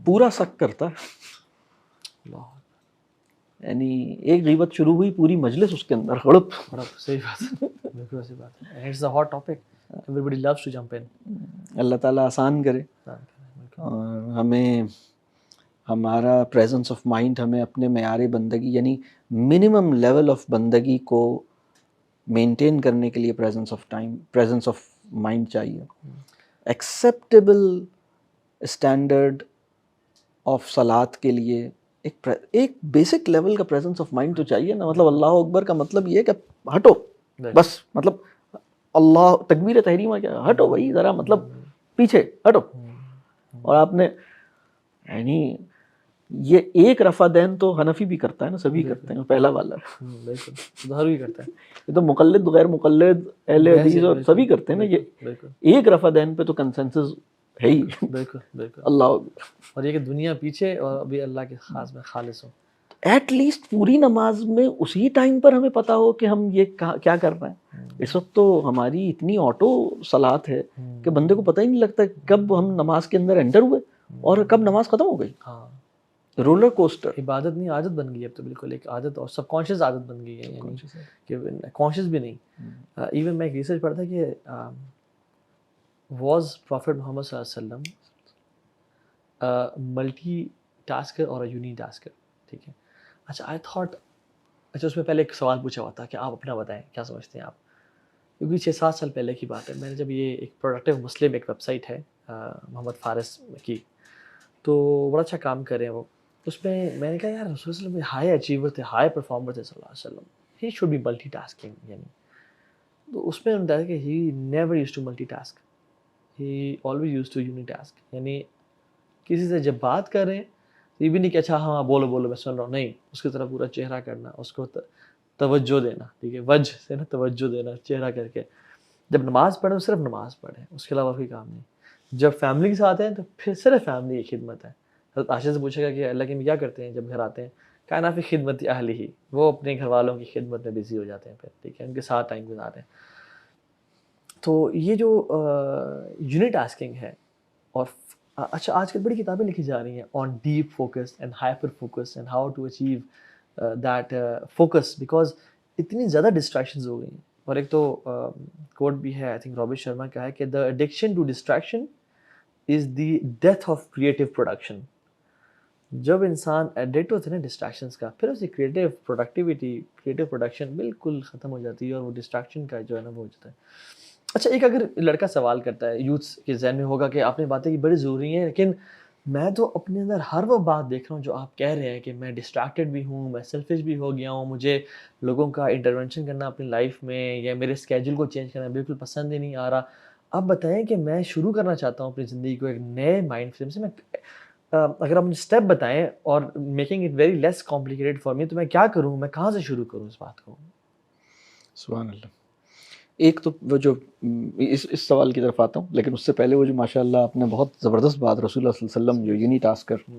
پورا سک کرتا ہے، یعنی ایک غیبت شروع ہوئی پوری مجلس اس کے اندر ہڑپ. صحیح بات، بالکل صحیح بات. It's a hot topic, everybody loves to jump in. اللہ تعالیٰ آسان کرے اور ہمیں ہمارا پریزنس آف مائنڈ ہمیں اپنے معیار بندگی یعنی منیمم لیول آف بندگی کو مینٹین کرنے کے لیے پریزنس آف مائنڈ چاہیے. ایکسیپٹیبل اسٹینڈرڈ آف صلات کے لیے ایک بیسک لیول کا پریزنس آف مائنڈ تو چاہیے نا. مطلب اللہ اکبر کا مطلب یہ ہے کہ ہٹو بس، مطلب اللہ تکبیر تحریمہ کیا، ہٹو بھائی ذرا، مطلب پیچھے ہٹو. اور آپ نے یعنی یہ ایک رفع دین تو حنفی بھی کرتا ہے نا، سبھی کرتے ہیں، پہلا والا بالکل ظاہر بھی کرتا ہے. یہ تو مقلد غیر مقلد اہل حدیث اور سبھی کرتے ہیں نا. یہ ایک رفع دین پہ تو کنسنسس ہے ہی. بالکل بالکل. اللہ اور یہ کہ دنیا پیچھے اور ابھی اللہ کے خاص میں خالص ہو. ایٹ لیسٹ پوری نماز میں اسی ٹائم پر ہمیں پتا ہو کہ ہم یہ کیا کر رہے ہیں. اس وقت تو ہماری اتنی آٹو صلات ہے کہ بندے کو پتہ ہی نہیں لگتا کب ہم نماز کے اندر انٹر ہوئے اور کب نماز ختم ہو گئی. ہاں، رولر کوسٹر. عبادت نہیں، عادت بن گئی اب تو، بالکل ایک عادت اور سب کانشیس عادت بن گئی ہے، یعنی کہ کانشیس بھی نہیں. ایون میں ایک ریسرچ پڑھا تھا کہ واز پروفیٹ محمد صلی اللہ علیہ وسلم ملٹی ٹاسکر اور یونی ٹاسکر. ٹھیک ہے، اچھا آئی تھاٹ، اچھا اس میں پہلے ایک سوال پوچھا ہوا تھا کہ آپ اپنا بتائیں کیا سمجھتے ہیں آپ. کیونکہ 6-7 سال پہلے کی بات ہے، میں نے جب یہ ایک پروڈکٹیو مسلم ایک ویب سائٹ ہے محمد فارس کی، تو بڑا اچھا کام کر رہے ہیں وہ. اس میں نے کہا یار رسول صلی اللہ علیہ وسلم ہائی اچیور تھے، ہائی پرفارمر تھے صلی اللہ علیہ وسلم، he should be multitasking. یعنی تو اس میں بتایا کہ he never used to multitask, he always used to unitask. یعنی کسی سے جب بات کر رہے ہیں یہ بھی نہیں کہ اچھا ہاں بولو میں سن رہا ہوں، نہیں، اس کی طرف پورا چہرہ کرنا، اس کو توجہ دینا. ٹھیک ہے، وجہ سے نا توجہ دینا چہرہ کر کے. جب نماز پڑھیں تو صرف نماز پڑھیں، اس کے علاوہ کوئی کام نہیں. جب فیملی کے ساتھ ہیں تو پھر صرف فیملی کی خدمت ہے. حضرت عائشہ سے پوچھے گا کہ اللہ کے نبی کیا کرتے ہیں جب گھر آتے ہیں، کہنا فی خدمت اہل ہی، وہ اپنے گھر والوں کی خدمت میں بزی ہو جاتے ہیں پھر. ٹھیک ہے، ان کے ساتھ ٹائم گزارتے ہیں. تو یہ جو یونٹ ٹاسکنگ ہے، اور اچھا آج کل بڑی کتابیں لکھی جا رہی ہیں on deep focus and hyper focus and how to achieve that focus, because اتنی زیادہ ڈسٹریکشنز ہو گئی ہیں. اور ایک تو کوٹ بھی ہے آئی تھنک رابرٹ شرما کا ہے کہ the addiction to distraction is the death of creative production. جب انسان ایڈکٹ ہوتے ہیں نا ڈسٹریکشنس کا، پھر اس کی کریٹیو پروڈکشن بالکل ختم ہو جاتی ہے، اور وہ ڈسٹریکشن کا جو ہے نا وہ ہو جاتا ہے. اچھا ایک اگر لڑکا سوال کرتا ہے، یوتھس کے ذہن میں ہوگا کہ آپ نے باتیں کی بڑی ضروری ہیں، لیکن میں تو اپنے اندر ہر وہ بات دیکھ رہا ہوں جو آپ کہہ رہے ہیں کہ میں ڈسٹریکٹڈ بھی ہوں، میں سیلفش بھی ہو گیا ہوں، مجھے لوگوں کا انٹرونشن کرنا اپنی لائف میں یا میرے اسکیجول کو چینج کرنا بالکل پسند ہی نہیں آ رہا. آپ بتائیں کہ میں شروع کرنا چاہتا ہوں اپنی زندگی کو ایک نئے مائنڈ فریم سے. میں اگر آپ مجھے اسٹیپ بتائیں اور making it very less complicated for me, تو میں کیا کروں، میں کہاں سے شروع کروں اس بات کو؟ سبحان اللہ. ایک تو وہ جو اس سوال کی طرف آتا ہوں، لیکن اس سے پہلے وہ جو ماشاء اللہ آپ نے بہت زبردست بات، رسول اللہ صلی اللہ علیہ وسلم جو یونی ٹاسکر،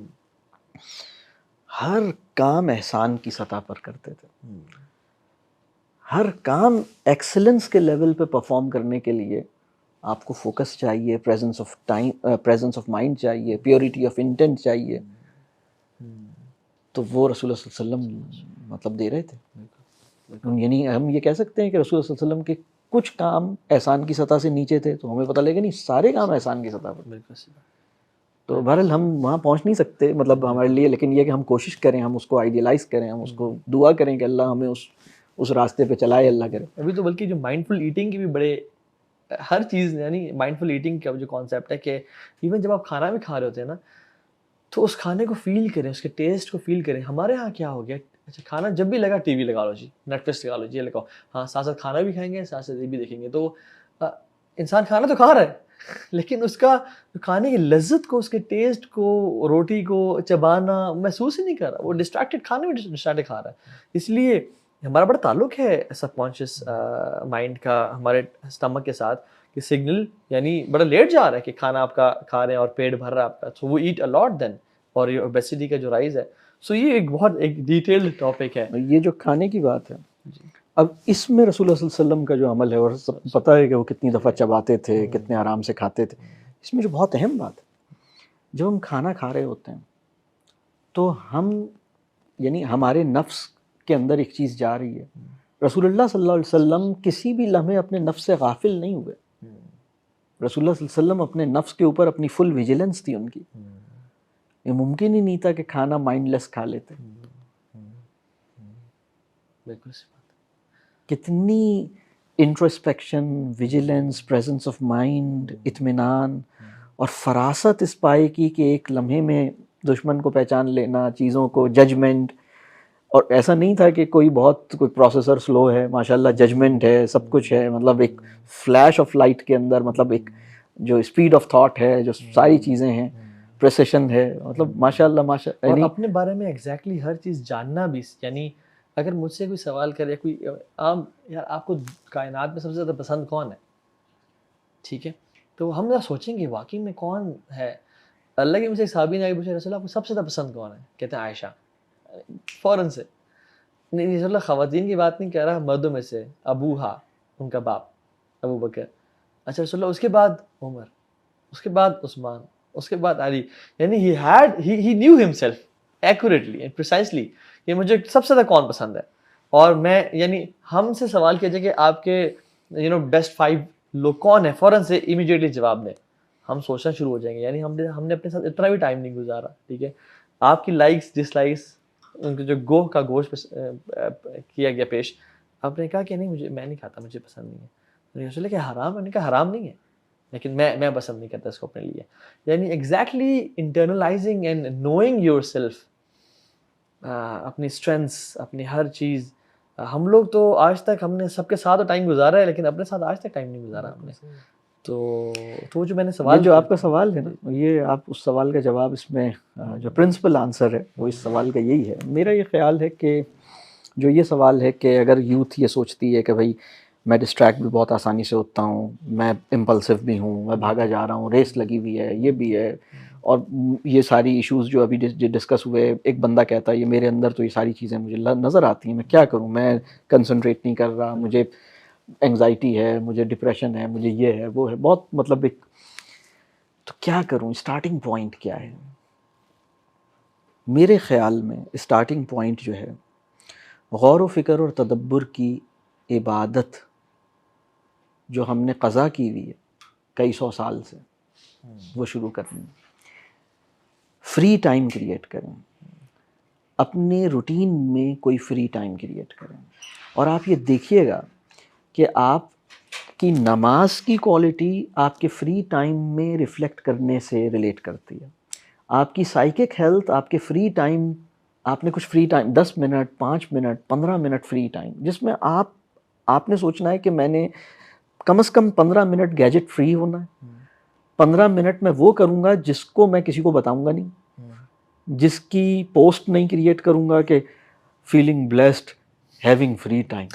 ہر کام احسان کی سطح پر کرتے تھے. ہر کام ایکسلنس کے لیول پہ پرفارم کرنے کے لیے آپ کو فوکس چاہیے، پریزنس آف مائنڈ چاہیے، پیورٹی آف انٹینٹ چاہیے. تو وہ رسول اللہ صلی اللہ علیہ وسلم مطلب دے رہے تھے. یعنی ہم یہ کہہ سکتے ہیں کہ رسول اللہ صلی اللہ علیہ وسلم کے کچھ کام احسان کی سطح سے نیچے تھے، تو ہمیں پتہ لگے نہیں سارے کام احسان کی سطح پر. تو بہرحال ہم وہاں پہنچ نہیں سکتے مطلب ہمارے لیے، لیکن یہ کہ ہم کوشش کریں، ہم اس کو آئیڈیلائز کریں، ہم اس کو دعا کریں کہ اللہ ہمیں اس راستے پہ چلائے، اللہ کرے. ابھی تو بلکہ جو مائنڈ فل ایٹنگ کی بھی بڑے ہر چیز، یعنی مائنڈ فل ایٹنگ کا جو کانسیپٹ ہے کہ ایون جب آپ کھانا بھی کھا رہے ہوتے ہیں نا، تو اس کھانے کو فیل کریں، اس کے ٹیسٹ کو فیل کریں. ہمارے ہاں کیا ہو گیا، اچھا کھانا جب بھی لگا ٹی وی لگا لو جی، نیٹ فلکس لگا لو جی، یہ لگاؤ، ہاں ساتھ ساتھ کھانا بھی کھائیں گے، ساتھ ساتھ یہ بھی دیکھیں گے. تو انسان کھانا تو کھا رہا ہے لیکن اس کا کھانے کی لذت کو, اس کے ٹیسٹ کو, روٹی کو چبانا محسوس ہی نہیں کر رہا, وہ ڈسٹریکٹڈ کھانے میں ڈسٹریکٹڈ کھا رہا ہے. اس لیے ہمارا بڑا تعلق ہے سب کانشیس مائنڈ کا ہمارے اسٹمک کے ساتھ, کہ سگنل یعنی بڑا لیٹ جا رہا ہے کہ کھانا آپ کا کھا رہے ہیں اور پیٹ بھر رہا ہے آپ کا, سو وہ ایٹ الاٹ دین, اور یہ اوبیسٹی کا جو رائز ہے. سو یہ ایک بہت ایک ڈیٹیلڈ ٹاپک ہے. یہ جو کھانے کی بات ہے, اب اس میں رسول اللہ صلی اللہ علیہ وسلم کا جو عمل ہے, اور پتہ ہے کہ وہ کتنی دفعہ چباتے تھے, کتنے آرام سے کھاتے تھے, اس میں جو بہت اہم بات ہے, جب ہم کھانا کھا رہے ہوتے ہیں تو ہم یعنی ہمارے نفس کے اندر ایک چیز جا رہی ہے. رسول اللہ صلی اللہ علیہ وسلم کسی بھی لمحے اپنے نفس سے غافل نہیں ہوئے. رسول اللہ صلی اللہ علیہ وسلم اپنے نفس کے اوپر اپنی فل ویجیلنس تھی ان کی. یہ ممکن ہی نہیں تھا کہ کھانا مائنڈ لیس کھا لیتے. بالکل کتنی introspection, vigilance, presence of mind, اطمینان اور فراست اس پائے کی کہ ایک لمحے میں دشمن کو پہچان لینا, چیزوں کو, ججمنٹ. اور ایسا نہیں تھا کہ کوئی پروسیسر سلو ہے, ماشاءاللہ ججمنٹ ہے, سب کچھ ہے, مطلب ایک فلیش آف لائٹ کے اندر, مطلب ایک جو اسپیڈ آف تھاٹ ہے, جو ساری چیزیں ہیں, پریسیشن ہے, مطلب ماشاءاللہ اور اپنے بارے میں ایگزیکٹلی ہر چیز جاننا بھی. یعنی اگر مجھ سے کوئی سوال کرے, کوئی عام یار آپ کو کائنات میں سب سے زیادہ پسند کون ہے, ٹھیک ہے, تو ہم ذرا سوچیں گے واقعی میں کون ہے. اللہ کے مجھ سے ایک صحابی نے پوچھا, رسول اللہ آپ کو سب سے زیادہ پسند کون ہے؟ کہتے ہیں عائشہ. فوراً سے نہیں رسول اللہ خواتین کی بات نہیں کہہ رہا, مردوں میں سے ابوہا, ان کا باپ ابو بکر. اچھا رسول اللہ اس کے بعد عمر, اس کے بعد عثمان, اس کے بعد علی. یعنی he knew himself accurately and precisely کہ مجھے سب سے زیادہ کون پسند ہے. اور میں یعنی ہم سے سوال کیا جائے کہ آپ کے بیسٹ 5 لوگ کون ہیں, فوراً سے امیڈیٹلی جواب دیں, ہم سوچنا شروع ہو جائیں گے. یعنی ہم نے اپنے ساتھ اتنا بھی ٹائم نہیں گزارا, ٹھیک ہے. آپ کی لائکس ڈس لائکس, ان کے جو گوہ کا گوشت کیا گیا پیش, آپ نے کہا کہ نہیں میں نہیں کھاتا, مجھے پسند نہیں ہے. رسول اللہ کہ حرام ہے؟ نے کہا حرام نہیں ہے, لیکن میں پسند نہیں کرتا اس کو اپنے لیے. یعنی exactly internalising and knowing your self, اپنی اسٹرینتھس, اپنی ہر چیز. ہم لوگ تو آج تک ہم نے سب کے ساتھ ٹائم گزارا ہے, لیکن اپنے ساتھ آج تک ٹائم نہیں گزارا ہم نے. تو جو میں نے سوال, جو آپ کا سوال ہے نا, یہ آپ اس سوال کا جواب اس میں جو پرنسپل آنسر ہے وہ اس سوال کا یہی ہے. میرا یہ خیال ہے کہ جو یہ سوال ہے کہ اگر یوتھ یہ سوچتی ہے کہ بھائی میں ڈسٹریکٹ بھی بہت آسانی سے ہوتا ہوں, میں امپلسو بھی ہوں, میں بھاگا جا رہا ہوں, ریس لگی ہوئی ہے, یہ بھی ہے, اور یہ ساری ایشوز جو ابھی ڈسکس ہوئے, ایک بندہ کہتا ہے یہ میرے اندر تو یہ ساری چیزیں مجھے نظر آتی ہیں, میں کیا کروں, میں کنسنٹریٹ نہیں کر رہا, مجھے انگزائٹی ہے, مجھے ڈپریشن ہے, مجھے یہ ہے وہ ہے, بہت مطلب ایک, تو کیا کروں, اسٹارٹنگ پوائنٹ کیا ہے؟ میرے خیال میں اسٹارٹنگ پوائنٹ جو ہے غور و فکر اور تدبر کی عبادت جو ہم نے قضا کی ہوئی ہے کئی 100 سال سے, وہ شروع کرنی. فری ٹائم کریٹ کریں, اپنے روٹین میں کوئی فری ٹائم کریٹ کریں, اور آپ یہ دیکھیے گا کہ آپ کی نماز کی کوالٹی آپ کے فری ٹائم میں ریفلیکٹ کرنے سے ریلیٹ کرتی ہے. آپ کی سائیکک ہیلتھ آپ کے فری ٹائم, آپ نے کچھ free time 10 minute 5 minute 15 minute free time, جس میں آپ نے سوچنا ہے کہ میں نے کم از کم 15 منٹ گیجٹ فری ہونا ہے. 15 منٹ میں وہ کروں گا جس کو میں کسی کو بتاؤں گا نہیں, جس کی پوسٹ نہیں کریٹ کروں گا کہ feeling blessed having free time.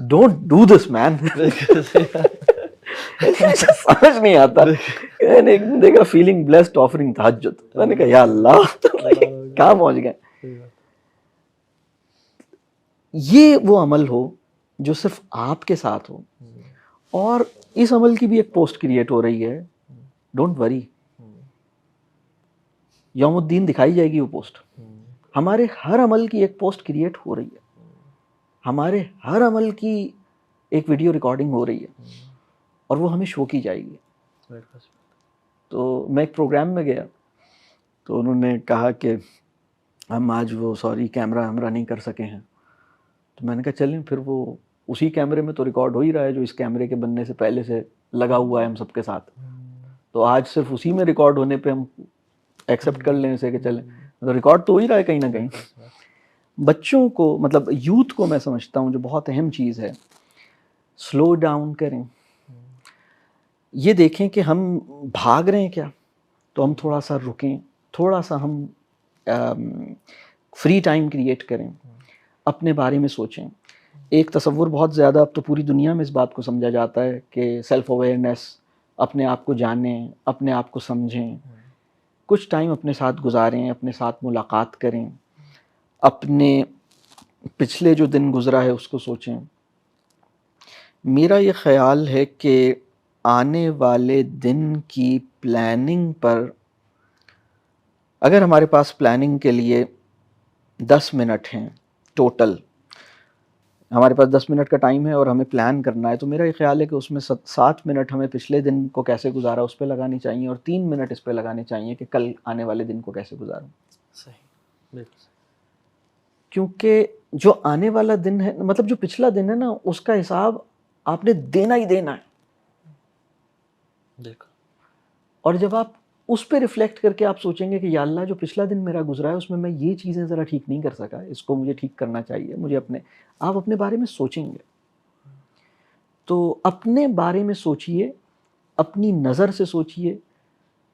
Don't do this man. سمجھ نہیں آتا. میں نے ایک دن دیکھا فیلنگ بلیسڈ آفرنگ تہجد, میں نے کہا یا اللہ کہاں پہنچ گئے. یہ وہ عمل ہو جو صرف آپ کے ساتھ ہو, اور اس عمل کی بھی ایک پوسٹ کریٹ ہو رہی ہے, ڈونٹ وری, یوم الدین دکھائی جائے گی وہ پوسٹ. ہمارے ہر عمل کی ایک پوسٹ کریٹ ہو رہی ہے, ہمارے ہر عمل کی ایک ویڈیو ریکارڈنگ ہو رہی ہے, اور وہ ہمیں شو کی جائے گی. تو میں ایک پروگرام میں گیا تو انہوں نے کہا کہ ہم آج وہ کیمرہ ہمرا نہیں کر سکے ہیں. تو میں نے کہا چلیں پھر وہ اسی کیمرے میں تو ریکارڈ ہو ہی رہا ہے جو اس کیمرے کے بننے سے پہلے سے لگا ہوا ہے ہم سب کے ساتھ, تو آج صرف اسی میں ریکارڈ ہونے پہ ہم ایکسیپٹ کر لیں اسے کہ چلیں, تو ریکارڈ تو ہو ہی رہا ہے کہیں نہ کہیں. بچوں کو مطلب یوتھ کو میں سمجھتا ہوں جو بہت اہم چیز ہے, سلو ڈاؤن کریں, یہ دیکھیں کہ ہم بھاگ رہے ہیں کیا، تو ہم تھوڑا سا رکیں، تھوڑا سا ہم فری ٹائم کریٹ کریں، اپنے بارے میں سوچیں. ایک تصور بہت زیادہ اب تو پوری دنیا میں اس بات کو سمجھا جاتا ہے کہ سیلف اویئرنیس، اپنے آپ کو جانیں، اپنے آپ کو سمجھیں، کچھ ٹائم اپنے ساتھ گزاریں، اپنے ساتھ ملاقات کریں، اپنے پچھلے جو دن گزرا ہے اس کو سوچیں. میرا یہ خیال ہے کہ آنے والے دن کی پلاننگ پر، اگر ہمارے پاس پلاننگ کے لیے 10 منٹ ہیں ٹوٹل، ہمارے پاس 10 منٹ کا ٹائم ہے اور ہمیں پلان کرنا ہے، تو میرا یہ خیال ہے کہ اس میں 7 منٹ ہمیں پچھلے دن کو کیسے گزارا اس پہ لگانی چاہیے، اور 3 منٹ اس پہ لگانے چاہیے کہ کل آنے والے دن کو کیسے گزاروں. صحیح، بالکل. کیونکہ جو آنے والا دن ہے، مطلب جو پچھلا دن ہے نا، اس کا حساب آپ نے دینا ہی دینا ہے. بالکل. اور جب آپ اس پہ ریفلیکٹ کر کے آپ سوچیں گے کہ یا اللہ جو پچھلا دن میرا گزرا ہے اس میں میں یہ چیزیں ذرا ٹھیک نہیں کر سکا، اس کو مجھے ٹھیک کرنا چاہیے، مجھے آپ اپنے بارے میں سوچیں گے. تو اپنے بارے میں سوچئے، اپنی نظر سے سوچئے.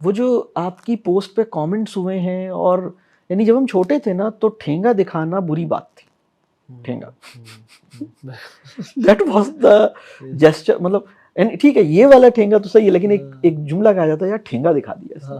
وہ جو آپ کی پوسٹ پہ کامنٹس ہوئے ہیں، اور یعنی جب ہم چھوٹے تھے نا تو ٹھینگا دکھانا بری بات تھی. ٹھینگا دیٹ واز دا جیسچر، مطلب ٹھیک ہے یہ والا ٹھینگا تو صحیح ہے، لیکن ایک جملہ کہا جاتا ہے یار ٹھینگا دکھا دیا.